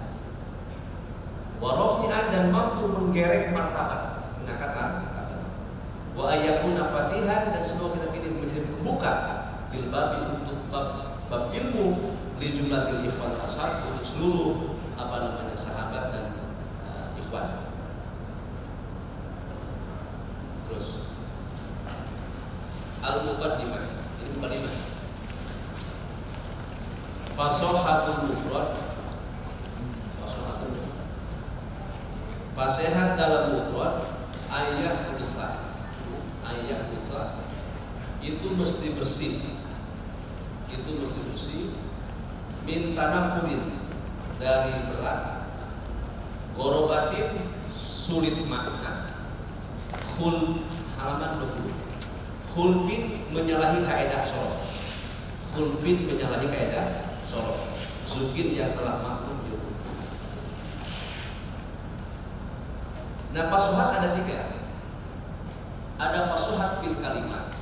Warafi'an, dan mampu menggerek martabat, mengangkat martabat. Wa ayakuna fatihan, dan semoga kitab ini menjadi pembuka bil babi, untuk bab ilmu li jumlatil ikhwan asar, untuk seluruh sahabat dan ikhwan. Terus al-muqaddimah, ini muqaddimah. Fasohatul mufrad, fasehat dalam mufrad, ayat besar itu mesti bersih, min tanafurin, dari berat, gorobatin, sulit makna, khul, halaman 20, khulfin, menyalahi kaedah sorot, zukin, yang telah maklum yukun. Nah, fasuhat ada 3. Ada fasuhat fil kalimat,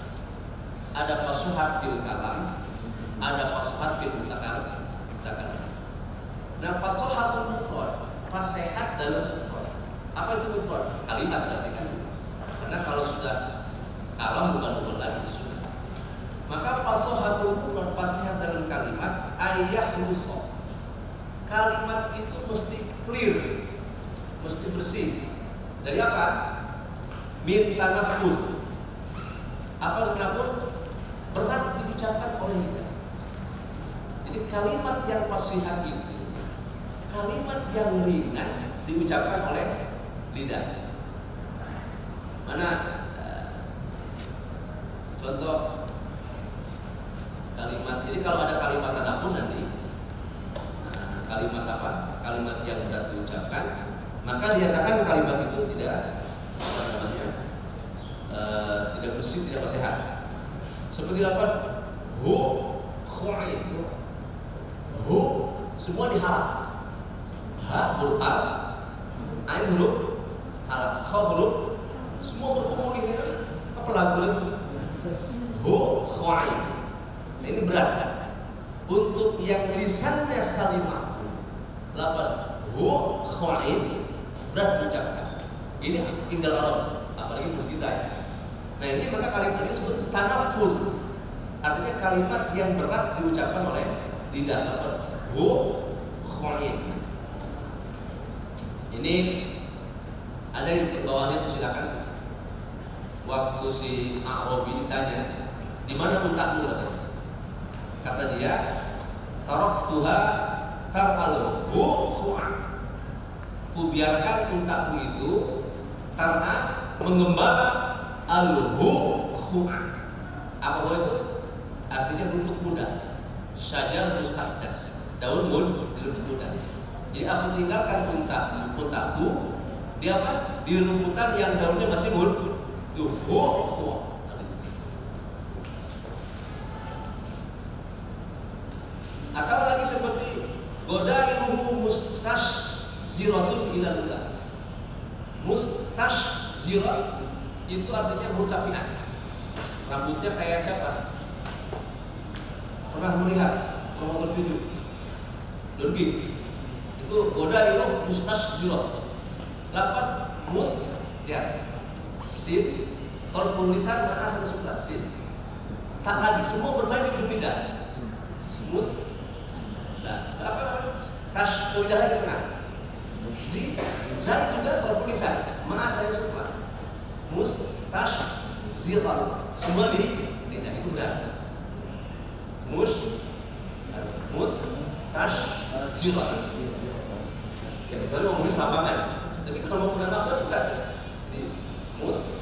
ada fasuhat fil kalam, ada fasuhat fil mutakalam. Nah, fasuhatul mufrad, fasehat dalam mufrad. Apa itu mufrad? Kalimat berarti kan. Karena kalau sudah kalam bukan lagi sudah. Maka fasuhatul mufrad, fasehat dalam kalimat, ayah rusak. Kalimat itu mesti clear, mesti bersih. Dari apa? Min tanafur. Apa tanafur? Berat diucapkan oleh lidah. Jadi kalimat yang fasihat itu kalimat yang ringan diucapkan oleh lidah. Mana contoh kalimat? Jadi kalau ada kalimat tadabur nanti, kalimat apa? Kalimat yang berat diucapkan, maka dinyatakan kalimat itu tidak tidak bersih, tidak sehat. Seperti apa? Hu, khu'id. Hu, semua diharap. Ha huruf al, ain huruf al, kha huruf, semua berkumpul di sini. Apa lagu itu? Hu, khu'id. Nah, ini berat kan? Untuk yang lisannya salimah, lapan hu, khu'id, berat diucapkan. Ini tinggal Arab, apalagi mulut kita ya. Nah, ini maka kalimat ini disebut tanafur, artinya kalimat yang berat diucapkan oleh lidah. Hu, khu'id. Ini ada di bawahnya, silakan. Waktu si A'rabi ditanya, di mana untamu? Kata dia, taraktuha tar'al khu'an. Ku biarkan untaku itu tar'a, mengembara al-khu'an. Apa itu? Artinya rumput muda. Syajar mustahdas, daun rumput muda. Jadi aku tinggalkan untaku di apa? Di rumputan yang daunnya masih muda. itu atau lagi seperti godailuhu mustashziratun ilallah. Mustashzirat itu artinya murtafi'at, rambutnya kayak siapa? Pernah melihat promotor tinju Donki itu godailuhu mustashzirat. Dapat mus ya sin kalau tulisan mana asal sebelah sin tak lagi semua bermain di ujung lidah mus. Nah, apa tas lidahnya di tengah. Zai juga kalau tulisan mana saya suka. Mus tas ziral semua di lidah itu benar. Mus tas ziral. Ya betul ngomongin lapangan. Tapi kalau mau benar apa bukan. Jadi mus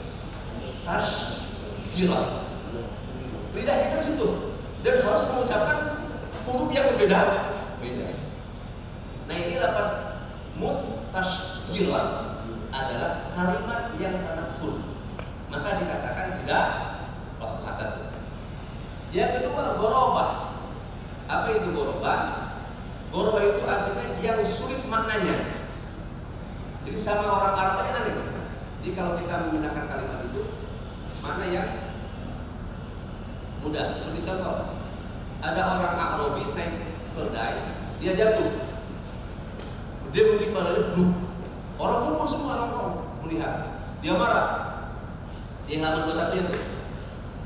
tas ziral. Lidah kita di situ dan harus mengucapkan huruf yang berbeda. Nah ini dapat mustashzirat adalah kalimat yang tanafur, maka dikatakan tidak pas asal. Yang kedua gorobah. Apa itu gorobah? Gorobah itu artinya yang sulit maknanya. Jadi sama orang Arab yang aneh. Jadi kalau kita menggunakan kalimat itu mana yang mudah? Seperti contoh, ada orang Arabi naik keldai, dia jatuh. Dia menimpa lalu orang kumpul semua orang melihat. Dia marah. Dia halaman 21 itu.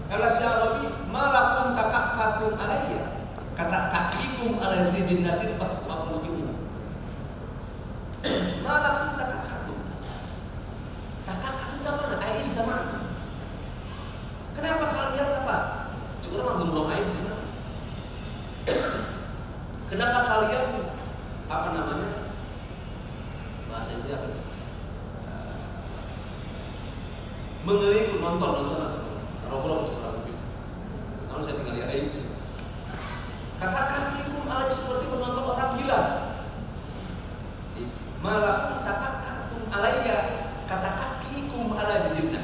Karena si Arabi malakum takakatun alayya. Kata kakikum alayhi jinnatin fatwafukimu. Malakum takakatun. Takakatun mana? Ayat zaman. Kenapa kalian apa? Cukup mah gembrong aja gimana? Kenapa kalian apa namanya? Bahasa India apa? Mengelilingi nonton robrok kurang lebih. Kalau saya tinggal di ayat. Katakan ikum alai seperti menonton orang gila. Malakum takakatum alayya kata kakikum ala jinnah.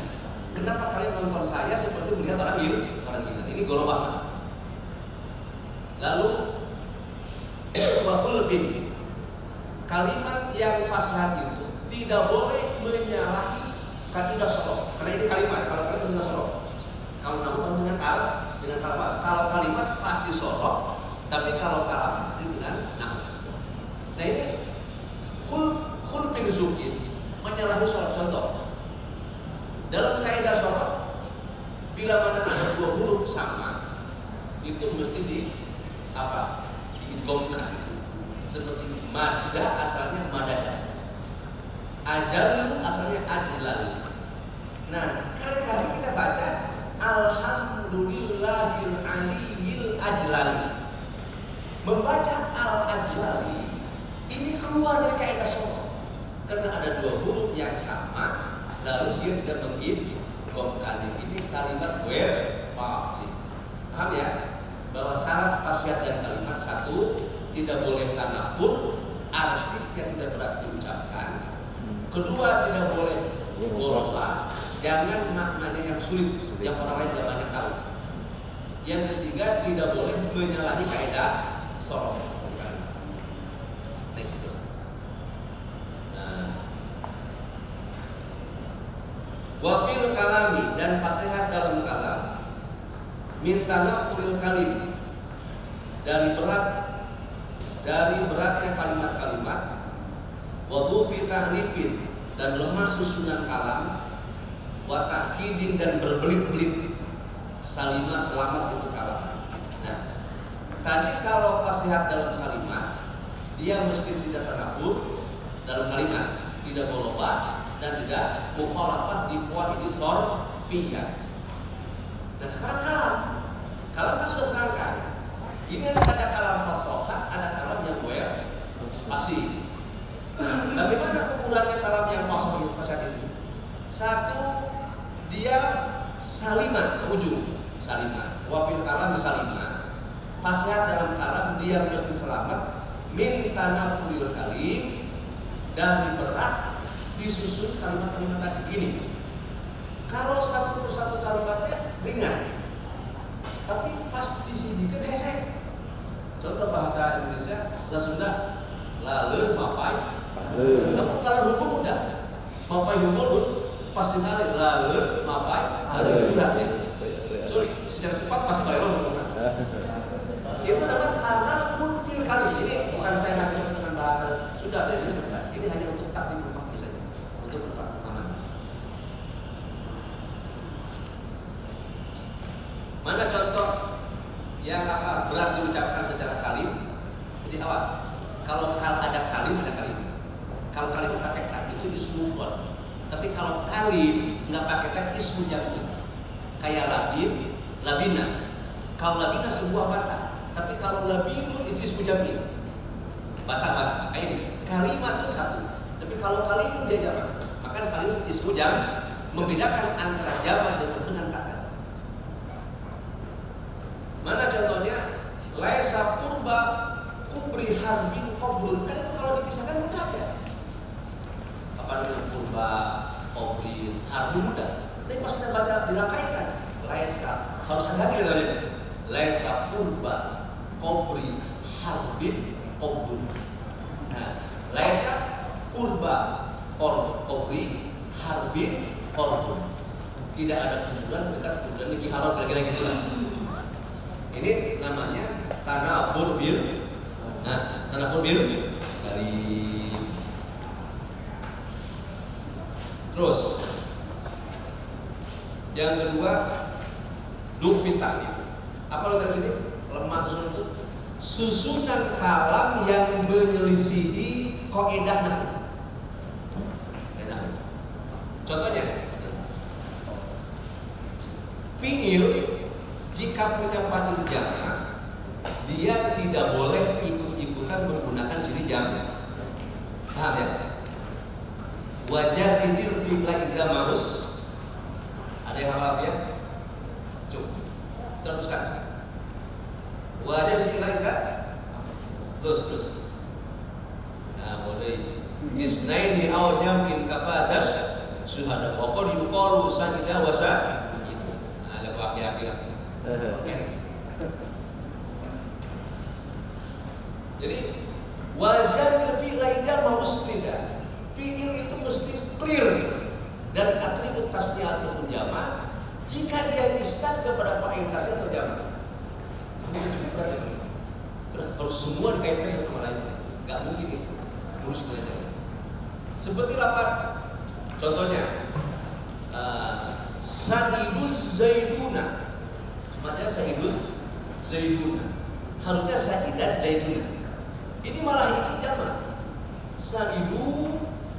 Kenapa kalian nonton saya seperti melihat orang gila? Ini gorobah. Lalu waktu lebih kalimat yang fasih itu tidak boleh menyalahi kaidah sorok. Karena ini kalimat, kalau kalimat dengan sorok. Kalau kamu pasti dengan kalam. Kalau kalimat pasti sorok, tapi kalau kalam pasti dengan nahu. Nah ini khul penzukin menyalahi sorok. Contoh dalam kaidah sorok, bila mana ada dua huruf sama, itu mesti diidghamkan. Seperti madda asalnya madada, ajal asalnya ajlal. Nah, kali-kali kita baca alhamdulillahil aliyil ajlali. Membaca al-ajlali ini keluar dari kaidah sorok karena ada dua huruf yang sama, lalu dia tidak mengidghamkan. Ini kalimat fasih. Paham ya? Bahwa syarat fasih dan kalimat satu, tidak boleh tanafur, arti yang tidak berat diucapkan. Kedua, tidak boleh gorobah, jangan maknanya yang sulit, yang orang lain tidak banyak tahu. Yang ketiga, tidak boleh menyalahi kaidah sorok. Next terus. Wafil kalami dan fasihat dalam kalam, minta nafuril kalim dari beratnya kalimat-kalimat, wadufi ta'nifin dan lemah susunan kalam, wa ta'kidin dan berbelit-belit, salimah selamat itu kalam. Nah, tadi kalau fasihat dalam kalimat, dia mesti tidak tanafur dalam kalimat, tidak gorobah dan tidak mukhalafah di qawaid sorfiyah. Nah sekarang kalam kan sudah terangkan. Ini ada kalam fasohat, ada kalam yang fasih. Nah, bagaimana ukurannya kalam yang fasih ini? Satu, dia salimah ke ujung, salimah. Wafil kalam salimah. Fasihat dalam kalam dia mesti selamat min tanafuril kalim, dari berat disusun kalimat-kalimat tadi ini. Kalau satu persatu kalimatnya ringan, tapi pas disidikan hesek. Contoh bahasa Indonesia, bahasa Sunda, lalu mapai, namun lalu hukum udah, mapai hukum pasti narik, lalu mapai, lalu berarti, secara cepat pasti bayar hukum. Itu namanya tanafun fil kalim. Ini bukan saya ngasih contoh dengan bahasa Sunda, jadi sebentar. Ini hanya untuk takdim berfakti saja, untuk berpemahaman. Mana contoh yang berat diucapkan secara kalim? Jadi awas, kalau ada kalim ada kalim. Kalau kalim pakai tak itu ismu mufrad. Tapi kalau kalim nggak pakai tak ismu jami. Kayak labin, labina. Kalau labina sebuah bata. Tapi kalau labinun itu ismu jami. Bata kayak ini. Kalimat itu satu. Tapi kalau kalimun dia jamak. Maka kalimun ismu jami. Membedakan antara jamak dengan kata. Mana contohnya? Laisa purba kubri harbin qobrun. Kan itu kalau dipisahkan enggak ada. Apa namanya purba, qobrin, harbin udah. Tapi pas kita baca dirangkaikan, laisa harus ada lagi katanya. Laisa purba qobri harbin qobrun. Nah, laisa purba qobri harbin qobrun. Tidak ada kuburan dekat kuburan Ki Harod, kira-kira gitu lah. Ini namanya tanafur bil. Nah, tanafur bil dari. Terus yang kedua, dufin taklim. Apa lo tadi? Lemah itu susunan kalam yang menyelisihi kaidah. Contohnya, fi'il jika punya fa'il jamak, dia tidak boleh ikut-ikutan menggunakan ciri jamak. Paham ya? Wajah tidil fi'la idza ma'us. Ada yang hafal ya? Coba teruskan. Wajah fi'la idza terus. Nah, boleh isnaini aw jam'in kafadas syuhada wa qad yuqalu sajida wa sajid. Nah, lagu api-api. Jadi wajar fi'il idza musnida. Fi'il itu mesti clear dari atribut tasniah atau jamak jika dia nisbat kepada fa'il tasniah atau jamak. Ini cukup berat ya. Harus semua dikaitkan satu sama lain. Enggak mungkin itu. Harus belajar. Seperti apa? Contohnya Saidus Zaiduna. Maksudnya Saidus Zaiduna. Harusnya Saidah Zaiduna. Ini malah ini jamak. Saidu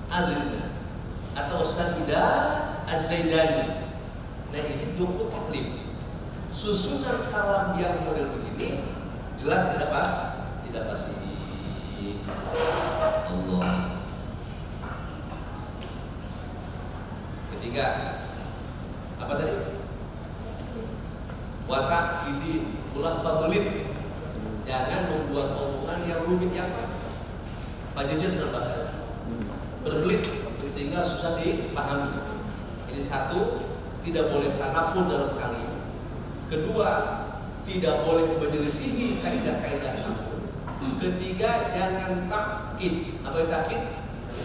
Azrina atau Saidah Az-Zaidani. Nah ini dufu taklim. Susunan kalam yang model begini jelas tidak pas ini. Allah. Ketiga, apa tadi? Watak ini ulah babelit. Jangan membuat omongan yang rumit yang pajejet dan bahaya. Berbelit sehingga susah dipahami. Ini satu, tidak boleh tanafur dalam kali. Kedua, tidak boleh menyelisihi kaidah-kaidah nahwu. Ketiga, jangan takkid. Apa yang takkid?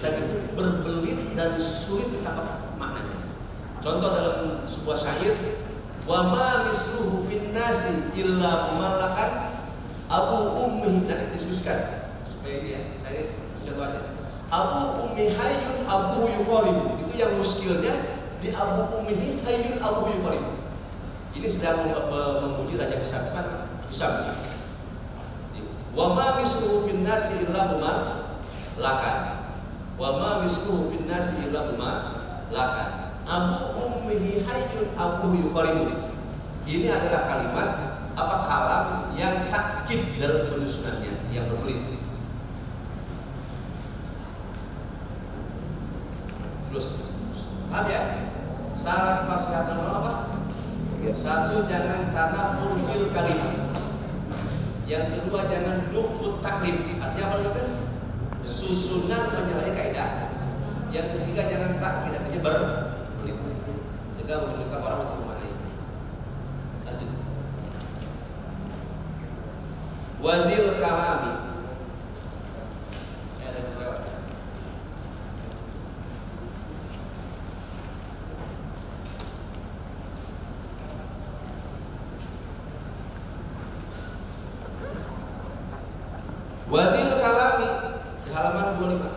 Takkid itu berbelit dan sulit ditangkap maknanya. Contoh dalam sebuah syair, wa ma misluhu bin nasi illa mumallakan abu ummi, nanti diskusikan supaya ini saya sudah tahu aja. Abu ummi hayyun abu yuqarib, itu yang muskilnya di abu ummi hayyun abu yuqarib. Ini sedang memuji Raja Hisam kan? Hisam. Wa ma misluhu bin nasi illa mumallakan. Wa ma misluhu bin nasi illa mumallakan. Abu ummi hayyun abu yuqarib. Ini adalah kalimat apa kalam yang takkid dalam penyusunannya, yang berbelit. Terus paham ya? Syarat fasihah apa? Satu, jangan tanafur fil kalimat. Yang kedua, jangan dufu taklif. Artinya apa itu? Susunan menyalahi kaidah. Yang ketiga, jangan takkid, artinya berbelit. Sehingga sehingga menyulitkan orang untuk memaknainya. Lanjut. Wazil kalami. Ada yang lewat ya? Wazil kalami di halaman 25.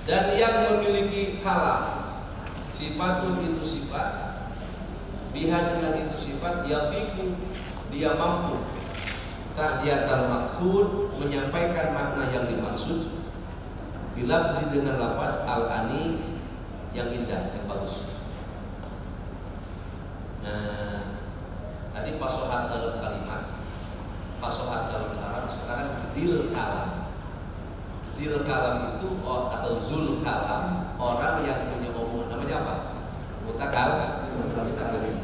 Dan yang memiliki kalam, sifatun itu sifat, biha dengan itu sifat, yatiku dia mampu, ta'diyatal maksud menyampaikan makna yang dimaksud, bilafzi dengan lafaz al-anik yang indah, yang bagus. Nah, tadi fasohat dalam kalimat, fasohat dalam Arab, sekarang zil kalam. Zil kalam itu atau zul kalam, orang yang punya omongan, namanya apa? Mutakalim.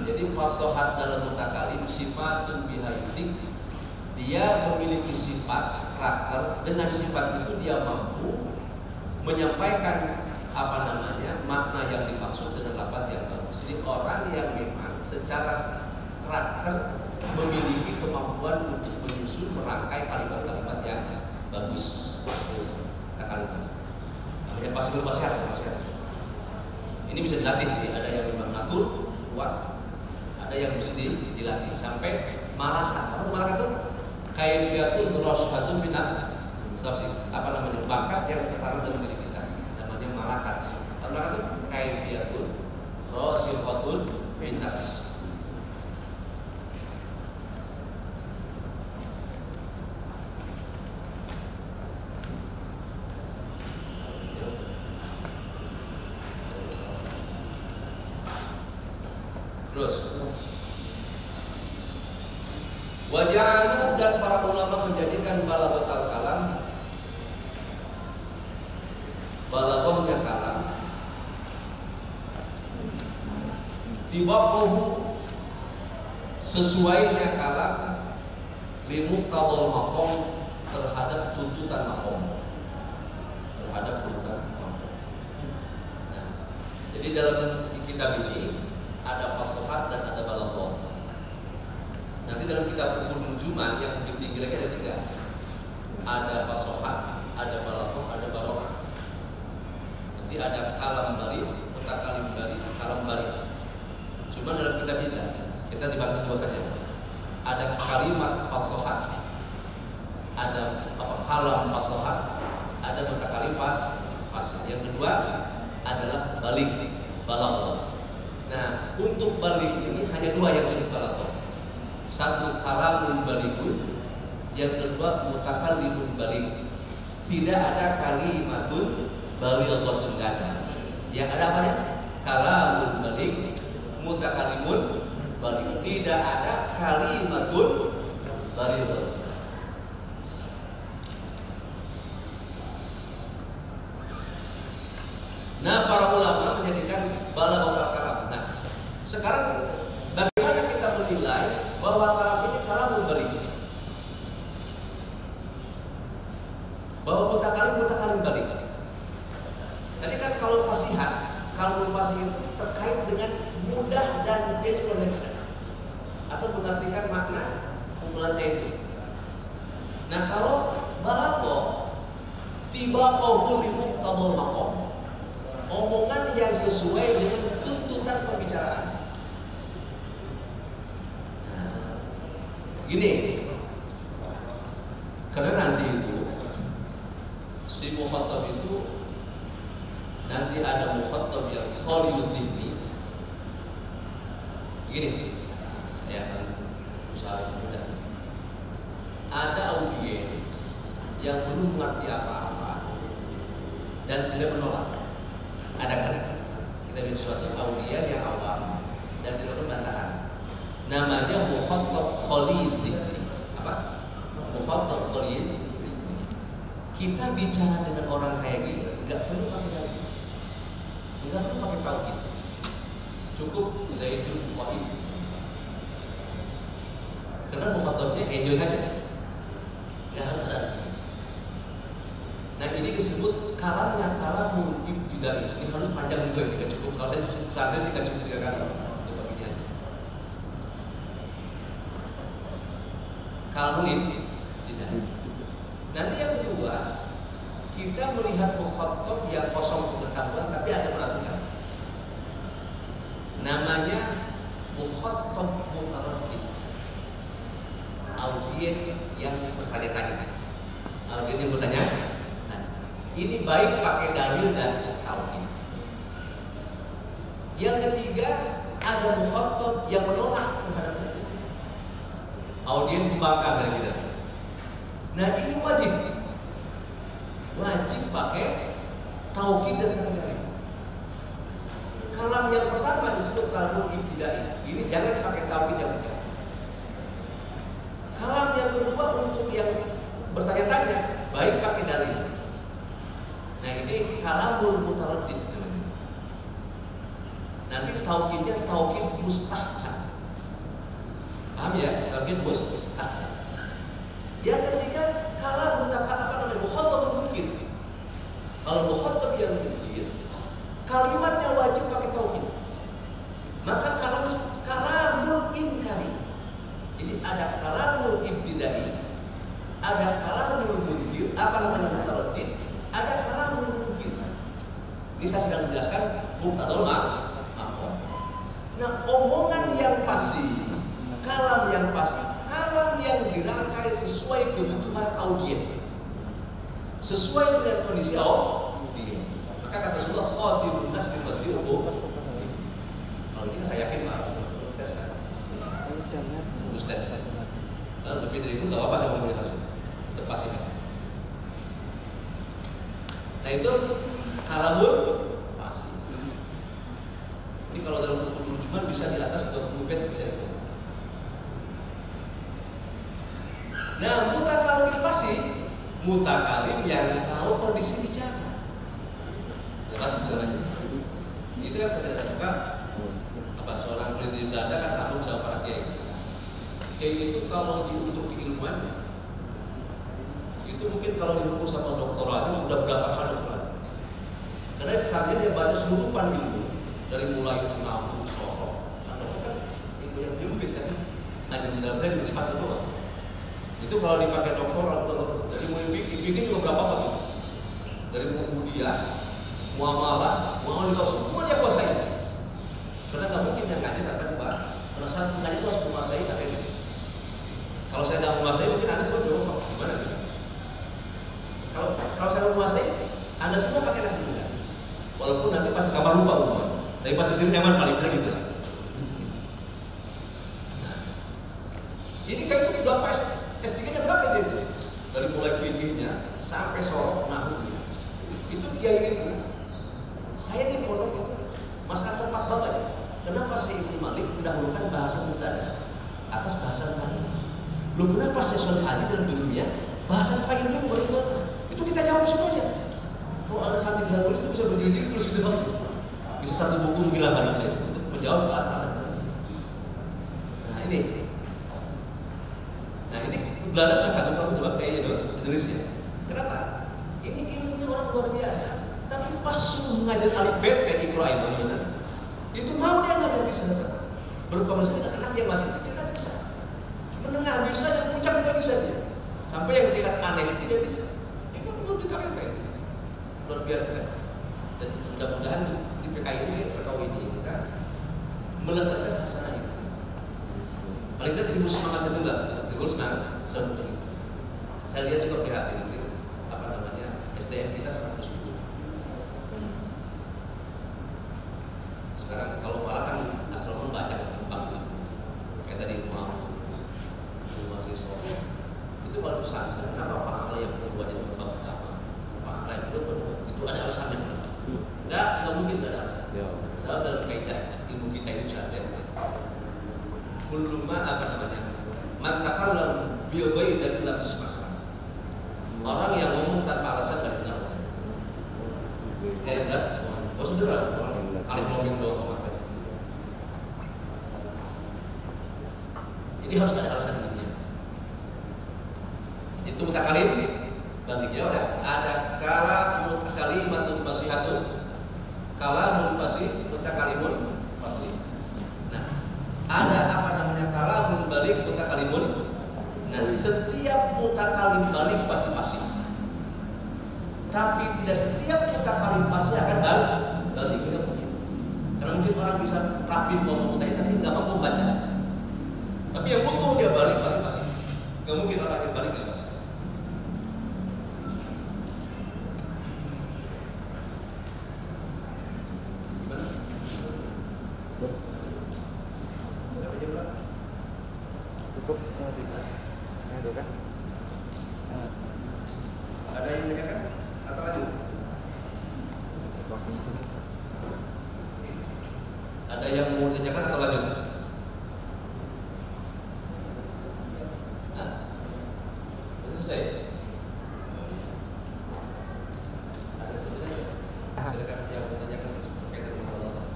Jadi fasohat dalam mutakalim sifatun bihayutik, dia memiliki sifat karakter, dengan sifat itu dia mampu menyampaikan makna yang dimaksud dengan lafaz yang bagus. Jadi orang yang memang secara karakter memiliki kemampuan untuk menyusun merangkai kalimat-kalimat yang bagus. Kalimat namanya pasif wasiat. Ini bisa dilatih sih. Ada yang memang natur kuat, ada yang mesti dilatih sampai malakat. Apa itu malakat itu? Kaifiyatul rashadun binah sabsi. Bakat yang tertanam dalam diri kita. Namanya malakat. Malakat itu kaifiyatul rashadun binah. Terus waja'alu, dan para ulama menjadikan balaghatul kalam, balaghahnya kalam, tibaquhu sesuainya kalam, limuqtadal maqam terhadap tuntutan maqam, terhadap tuntutan maqam. Nah, jadi dalam kitab ini ada fasohat dan ada balaghah. Nanti dalam kitab Ulumul Juman yang mungkin tinggi lagi ada 3. Ada fasohat, ada balaghah, ada baroah. Nanti ada kalam bari, mutakalim bari, kalam bari. Cuma dalam kitab kita dibahas 2 saja. Ada kalimat fasohat, ada kalam fasohat, ada mutakalim fasih. Yang kedua adalah balaghah. Nah, untuk balik ini hanya 2 yang disebut balaghah. Satu kalamun balighun, yang kedua mutakallimun baligh. Tidak ada kalimatun balighatun, enggak ada. Yang ada apa ya? Kalamun baligh, mutakallimun baligh. Tidak ada kalimatun balighatun. Nah, para ulama menjadikan balaghatul kalam. Nah, sekarang bagaimana kita menilai bahwa kalam ini kalam baligh? Bahwa mutakalim baligh. Tadi kan kalau fasihat, kalau fasih itu terkait dengan mudah dan detail atau mengartikan makna kumpulan itu. Nah, kalau balaghah tibaquhu limuqtadal maqam, omongan yang sesuai dengan tuntutan pembicaraan. Nah, gini, karena nanti itu si mukhatab itu nanti ada mukhatab yang khaliyul dhihni. Begini, saya akan usaha mudah. Ada audiens yang belum mengerti apa-apa dan tidak menolak. Ada kita bisa suatu audiens yang awam dan tidak berbantahan. Namanya mukhatab khaliyul dhihni. Apa? Mukhatab khaliyul. Kita bicara dengan orang kayak gini, nggak perlu pakai dalil, nggak perlu pakai tauhid, cukup Zaidun Wahid. Karena mukhatabnya enjoy saja, nggak harus ada. Nah, ini disebut kalamnya kalamun ibtida. ibtidai ini harus panjang juga, tidak cukup. Kalau saya pesantren tidak cukup 3 kali, coba ini aja. Kalamul ibtidai. Nanti yang kedua, kita melihat mukhatab yang kosong pengetahuan tapi ada perhatian. Namanya mukhatab mutaraddid. Audien yang bertanya-tanya. Audien yang bertanya. Nah, ini baik pakai dalil dan tauhid. Yang ketiga, ada mukhatab yang menolak terhadap dalil. Audien membangkang dari kita. Nah, ini wajib pakai tauhid dan dalil. Kalam yang pertama disebut kalamul ibtidai. Ini jangan dipakai tauhid yang benar. Kalam yang kedua untuk yang bertanya-tanya, baik pakai dalil. Nah, ini kalamul mutaraddid. Nanti tauhidnya tauhid mustahsan. Paham ya? Tauhid mustahsan. Yang ketiga, kalam mukhatab mungkin. Kalau mukhatab yang mungkin, kalimatnya wajib pakai tauhid. Maka kalamul inkari. Ini ada kalamul ibtidai, ada kalamul munkir, mutaraddid, ada kalamul munkir. Ini saya sedang menjelaskan atau Nah, omongan yang pasti, kalam yang pasti, kalam yang dirangkai sesuai kebutuhan audien, sesuai dengan kondisi audien. Maka kata Rasulullah, khatibun nas bi qadri ubu. Kalau ini saya yakin Pak, tes kan. Tes. Kalau lebih dari itu nggak apa-apa saya boleh harus terpasif. Nah, itu kalamul pasti. Ini kalau dalam buku terjemahan bisa di atas 20 page seperti itu. Nah, mutakalim pasti, mutakalim yang tahu kondisi bicara. Ya pasti bukan. Itu kan kata saya apa seorang peneliti di Belanda kan takut sama para kiai. Kiai itu kalau untuk keilmuannya, itu mungkin kalau dihukum sama doktoralnya udah berapa kali doktorat. Karena saatnya dia baca seluruh ilmu dari mulai nahu, sorok, atau kan ilmu yang diumbit kan, hanya di dalam juga satu doang. Itu kalau dipakai doktoral dari mulai bikin juga berapa gitu. Dari muamalah, muamalah semua dia kuasai. Karena nggak mungkin yang ngaji apa nih Pak? Karena satu ngaji itu harus menguasai katanya. Kalau saya nggak menguasai mungkin Anda semua jawab gimana gitu. Kalau saya menguasai, Anda semua pakai nanti juga. Walaupun nanti pasti kamar lupa umur, tapi pasti sini nyaman paling benar gitu lah. Nah, ini kayak itu berapa S3-nya berapa itu? Dari mulai fikihnya sampai sorok nahunya. Itu kiai itu. Saya di pondok itu masalah tepat banget ya. Kenapa saya Ibnu Malik mendahulukan bahasa mubtada atas bahasa tadi? Lu kenapa saya Syekh Ali dalam dunia bahasa paling dulu baru itu kita jawab semuanya. Kalau ada santri yang tulis itu bisa berjilid-jilid terus itu bisa satu buku bilang balik itu untuk menjawab bahasa tadi. Nah ini Belanda kan kagum jawab kayaknya dong Indonesia. Kenapa? Ini ilmunya orang luar biasa. Tapi pas mengajar alifbet kayak Iqra itu mau dia ngajar bisa berkomunikasi dengan anak yang masih kecil kan bisa. Menengah bisa, yang puncak juga bisa dia. Sampai yang tingkat aneh tidak bisa. Itu menurut kita kayak gitu. Luar biasa kan. Dan mudah-mudahan di PKI ini, PKW ini kita melestarikan hasanah itu. Paling tidak timbul semangat itu enggak? Timbul semangat. Saya lihat juga prihatin SDM kita 100 ribu. Sekarang kalau malah kan asrama banyak tempat kayak tadi itu mau mahasiswa itu baru sadar kenapa Pak Ale yang membuat jadi tempat pertama. Pak Ale itu ada alasannya. Enggak mungkin enggak ada alasan. Sebab dalam kaidah ilmu kita ini bisa ada. Kullu ma man takallam bil ghairi dari labis makna. Orang yang ngomong tanpa alasan dari benar. Sudah kali ngomong doang. Jadi harus ada alasan ini. Itu mutakalim baliknya ya. Ada kalimatun nasihatun. kalamun pasif, mutakalimun pasif. Nah, ada apa namanya kalamun balik, mutakalimun. Nah, setiap mutakalim balik pasti pasif. Tapi tidak setiap mutakalim pasif akan balik. Tidak mungkin. Karena mungkin orang bisa rapi ngomong saya tapi nggak mampu baca. Tapi yang butuh dia balik pasti pasif. Nggak mungkin orang yang balik nggak pasif. Ada yang ditanyakan atau lanjut? Ada yang mau ditanyakan atau lanjut? Nah, sudah selesai. Ada sebenarnya silakan yang mau ditanyakan berkaitan dengan Allah.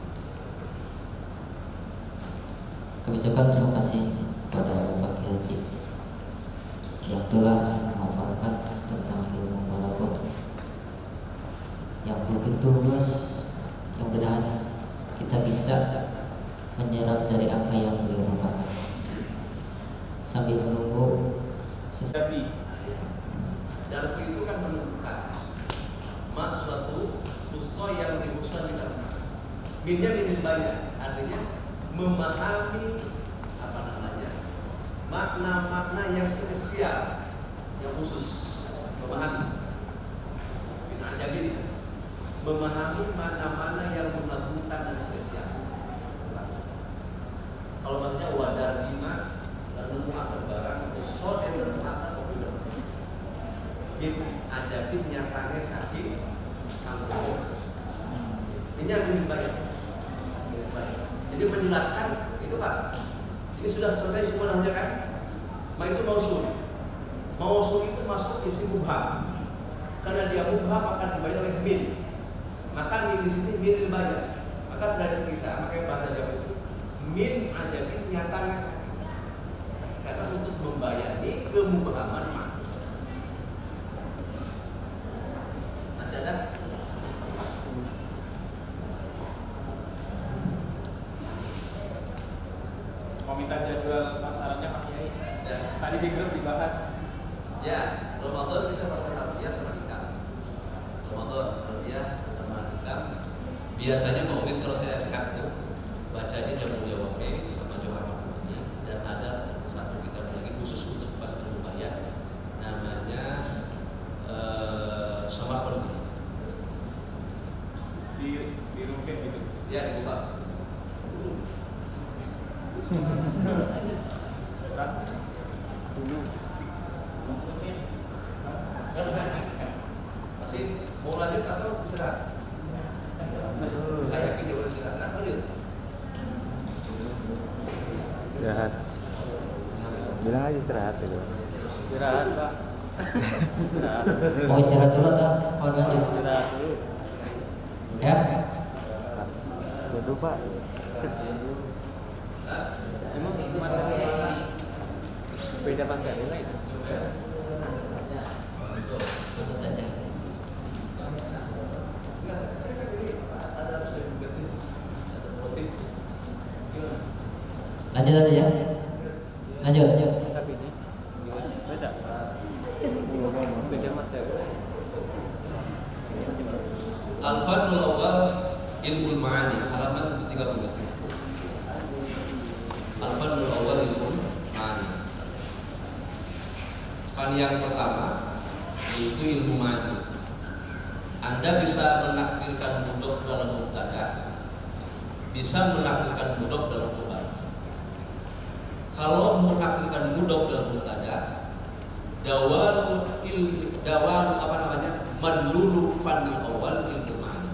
Kami ucapkan terima kasih kepada Bapak Kiai Haji yang telah memaparkan tentang ilmu balagh yang begitu luas, yang mudah-mudahan kita bisa menyerap dari apa yang beliau paparkan. Sambil menunggu Darbu itu kan menentukan suatu usul yang diusulkan. Minnya minim banyak, artinya memahami apa namanya makna-makna yang spesial, yang khusus, memahami. Jadi memahami mana-mana yang mengagumkan dan spesial. Kalau maksudnya wadar bima dan nemu akan barang, usul itu nemu akan populer. Bin ajabi nyatanya sakit kampung. Ini yang lebih baik. Jadi menjelaskan itu pas. Ini sudah selesai semua namanya kan? Itu mausul. Mausul itu masuk isi mubham. Karena dia mubham akan dibayar oleh min. Maka min di sini min dibayar. Maka dari kita pakai bahasa Jawa itu min ajabi nyatanya sakit. Karena untuk membayani kemubhaman makna. Masih ada? Mau minta jadwal pasarannya Pak Kiai. Tadi di grup dibahas. Ya, Ramadan kita pasang Alfiyah sama Hikam. Ramadan Alfiyah sama Hikam. Biasanya maumin kalau saya sekat itu bacanya jamu-jamu sama Johar Mahmudnya, dan ada satu kitab lagi khusus untuk bahasa Mubayyan namanya sama apa dulu? Di Rumket gitu. Ya, dibuka. Masih mau lanjut atau istirahat? Saya yakin dia boleh istirahat. Lanjut. Istirahat. Bilang aja istirahat gitu. Istirahat Pak. Istirahat. mau istirahat dulu atau mau lanjut? Istirahat dulu. Ya. Waduh Pak. Emang materi beda Pancasila itu? Tutup aja. Enggak, saya kan ini ada harus dibukatin ada motif. Lanjut aja ya. Lanjut. Tapi ini beda. Beda materi. Al-Fadlul Awal Ilmul Ma'ani halaman 30. Al-Fadlul Awal Ilmul Ma'ani. Fan yang pertama yaitu ilmu ma'ani. Anda bisa menakdirkan mudhof dalam mubtada, bisa menakdirkan mudhof dalam khabar. Kalau menakdirkan mudhof dalam mubtada, dawal apa namanya? Madlulu fanil awal ilmu ma'ani.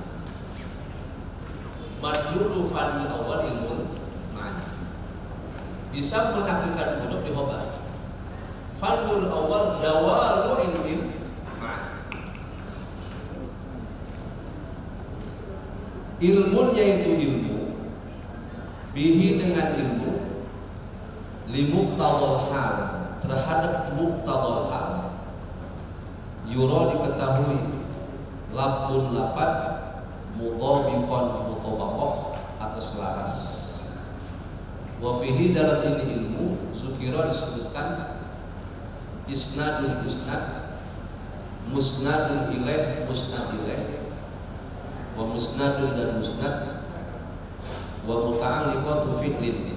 Madlulu fanil awal ilmu ma'ani. Bisa menakdirkan mudhof di khabar. Fanul awal dawalu ilmu ma'ani. Ilmun yaitu ilmu, bihi dengan ilmu, limuqtadal hal terhadap muqtadal hal, yura diketahui, lapun lapat, mutabiqan mutabaqah atau selaras. Wa fihi dalam ini ilmu zukira disebutkan isnadul isnad, musnadul ilaih musnad ilaih, wa musnadul dan musnad, wa muta'alliqatu fi'lin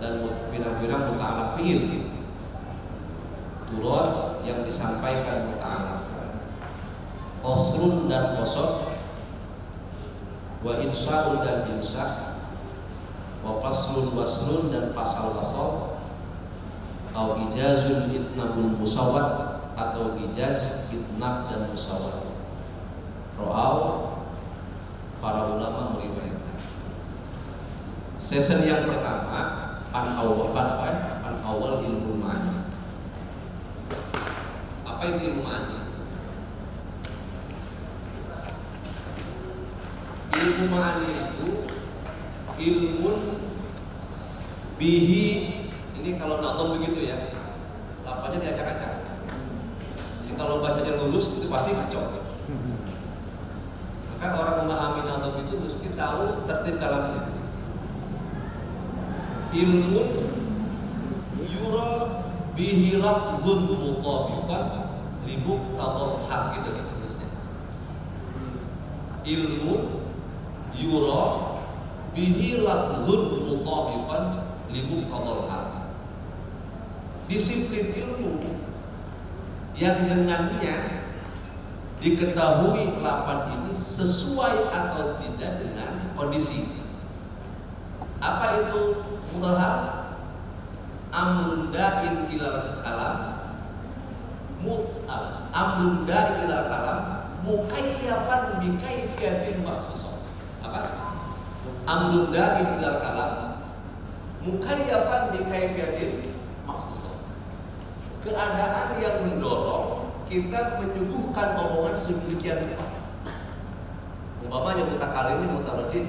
dan pirang-pirang muta'alliq fi'il, turut yang disampaikan muta'alliq, qasrun dan qasr, wa insya'un dan insya', wa faslun waslun dan pasal wasal, atau ijazul itnabul musawwad atau ijaz itnab dan musawwad. Ro'aw para ulama meriwayatkan. Season yang pertama pan awal ilmu ma'ani. Apa itu ilmu ma'ani? Ilmu ma'ani itu ilmu bihi, ini kalau natom begitu ya, lapanya diacak-acak. Jadi kalau bahasanya lurus itu pasti kacau. Maka orang memahami natom itu mesti tahu tertib kalamnya. Ilmu yura bihi lafzun mutabiqan li muqtadal hal, gitu terusnya. Ilmu yura bihi lafzun mutabiqan li muqtadal hal. Disiplin ilmu yang dengannya diketahui lapan ini sesuai atau tidak dengan kondisi. Apa itu muqtadal hal? Amrun da'in ilal kalam, amrun da'in ilal kalam mukayyafan bi kaifiyatin makhsusah. Apa? Amrun da'in ilal kalam mukayyafan bi kaifiyatin makhsusah. Keadaan yang mendorong kita menyuguhkan omongan sedemikian rupa. Umpamanya mutakalim ini mutaradid,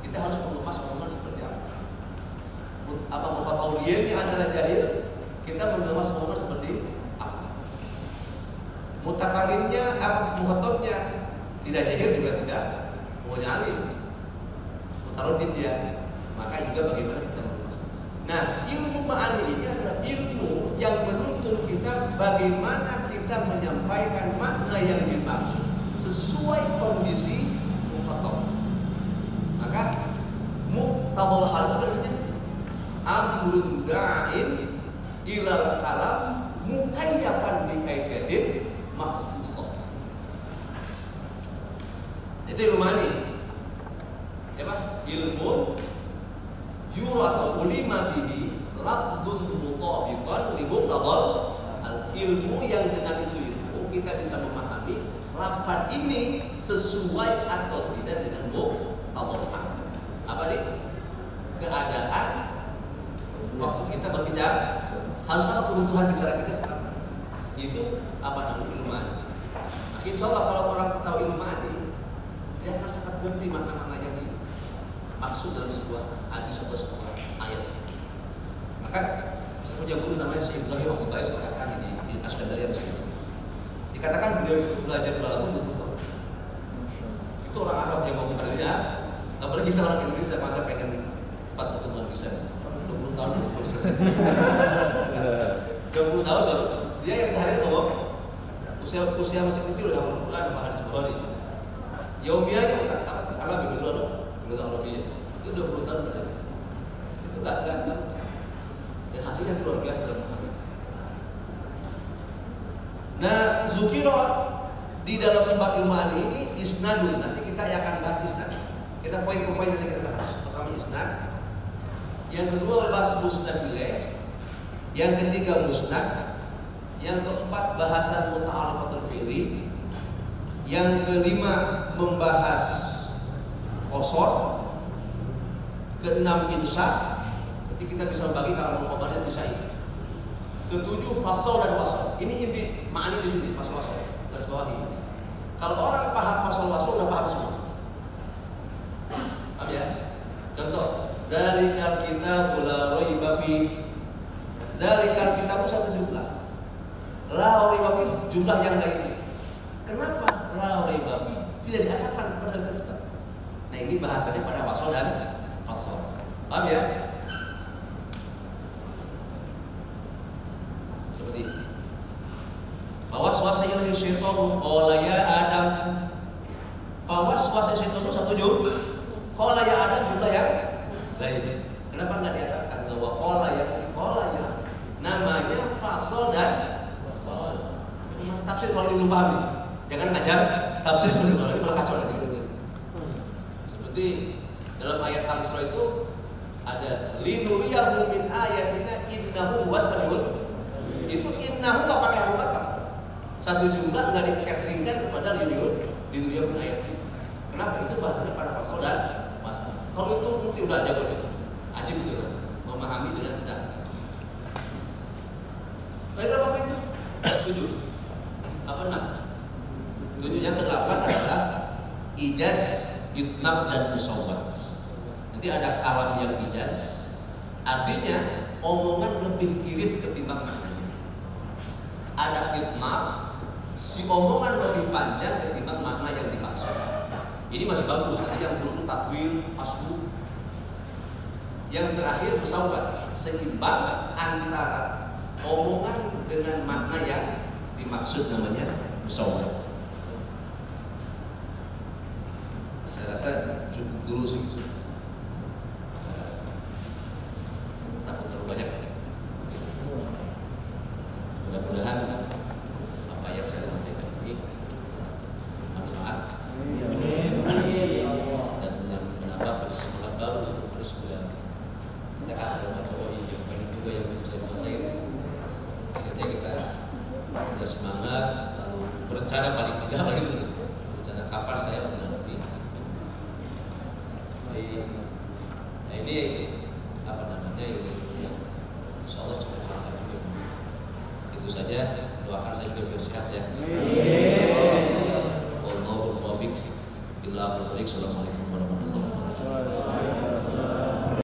kita harus mengemas omongan seperti apa? Apa mufat audien yang antara jahil, kita mengemas omongan seperti apa? Mutakalimnya apa muhatabnya tidak jahil juga tidak pokoknya alim, mutaradid dia. Maka juga bagaimana kita mengemas. Nah, ilmu ma'ani ini adalah ilmu yang menuntun kita bagaimana kita menyampaikan makna yang dimaksud sesuai kondisi muhatab. Maka muqtadal hal itu artinya amrun da'in ilal kalam mukayyafan bi kaifiyatin makhsusah. Itu ilmu ma'ani. Ya Pak, ilmu yura atau ulima bihi lafdun mutabiqan li muqtadal ilmu yang dengan itu ilmu kita bisa memahami lafaz ini sesuai atau tidak dengan muqtadal. Apa nih? Keadaan waktu kita berbicara harus tahu kebutuhan bicara kita sekarang. Itu apa namanya ilmu ma'ani. Nah, insya Allah kalau orang tahu ilmu ma'ani, dia akan sangat ngerti makna-makna yang maksud dalam sebuah hadis atau sebuah ayat. Maka saya punya guru namanya Syekh Ibrahim Al-Bais katakan ini di Askandaria Mesir. Dikatakan beliau itu belajar dalam 20 tahun. Itu orang Arab yang mau bekerja, apalagi kita orang Indonesia masa pengen 4 pertemuan bisa 20 tahun baru selesai. 20 tahun baru dia yang sehari ngomong usia masih kecil udah Al-Quran sama hadis Bukhari. Yaumiyahnya tak kalah minggu dulu itu 20 tahun belajar. Itu gak dan hasilnya luar biasa dalam menghafal. Nah, zukira di dalam bab ilmu ini isnadun. Nanti kita akan bahas isnad. Kita poin-poin yang kita bahas. Pertama isnad, yang kedua bahas musnad ilaih, yang ketiga musnad, yang keempat bahasan muta'alliqatul fi'li, yang kelima membahas qasr, keenam insya. Nanti kita bisa bagi kalau mengkhabarnya insya ini. Ketujuh fasal dan wasal. Ini inti ma'ani di sini fasal wasal. Garis bawahi. Kalau orang paham fasal wasal udah paham semua. Paham ya? Contoh, zalikal kitab la raiba fi. Zalikal kitab satu jumlah. La raiba fi jumlah yang lain. Kenapa la raiba fi? tidak diatakan pada dalam kitab. Nah ini bahasanya pada wasol dan fasol. Paham ya? Seperti Waswasa ilaihi syaitanu qala ya Adam. Waswasa syaitanu satu jumlah. Qala ya Adam jumlah yang lain. Kenapa enggak diatakan bahwa qala ya namanya fasal dan fasal. Tafsir kalau belum paham nih. Jangan ngajar tafsir kalau ini malah kacau nanti. Seperti dalam ayat Al-Isra itu ada linuriyahu min ayatina innahu huwas-sami'ul. Itu innahu enggak pakai huruf kata. Satu jumlah nggak dikateringkan kepada linuria pun ayat ini. Kenapa? Itu bahasanya pada fasal dan fasal. Kalau itu mesti udah jago itu. Ajib itu kan, memahami dengan benar. Baik berapa itu? 7. Apa 6? 7 yang ke-8 adalah ijaz, yutnab dan musawwat. Nanti ada kalam yang ijaz, artinya omongan lebih irit ketimbang maknanya. Ada yutnab, si omongan lebih panjang ketimbang makna yang dimaksudkan. Ini masih bagus, nanti yang dulu takwil, aslu. Yang terakhir musawwat, seimbang antara omongan dengan makna yang dimaksud, namanya musawwat. Saya rasa cukup dulu sih. Takut terlalu banyak. Mudah-mudahan apa yang saya sampaikan ini manfaat dan menambah semangat baru untuk terus berjalan. Kita kan ada macam yang banyak juga yang saya kuasai. Akhirnya kita ada semangat, lalu berencana paling tidak lagi berencana kapan saya nanti. Nah ini apa namanya yang insya Allah cukup mantap juga. Itu saja, doakan saya juga biar sehat ya. Wallahul muwaffiq. Assalamualaikum warahmatullahi wabarakatuh.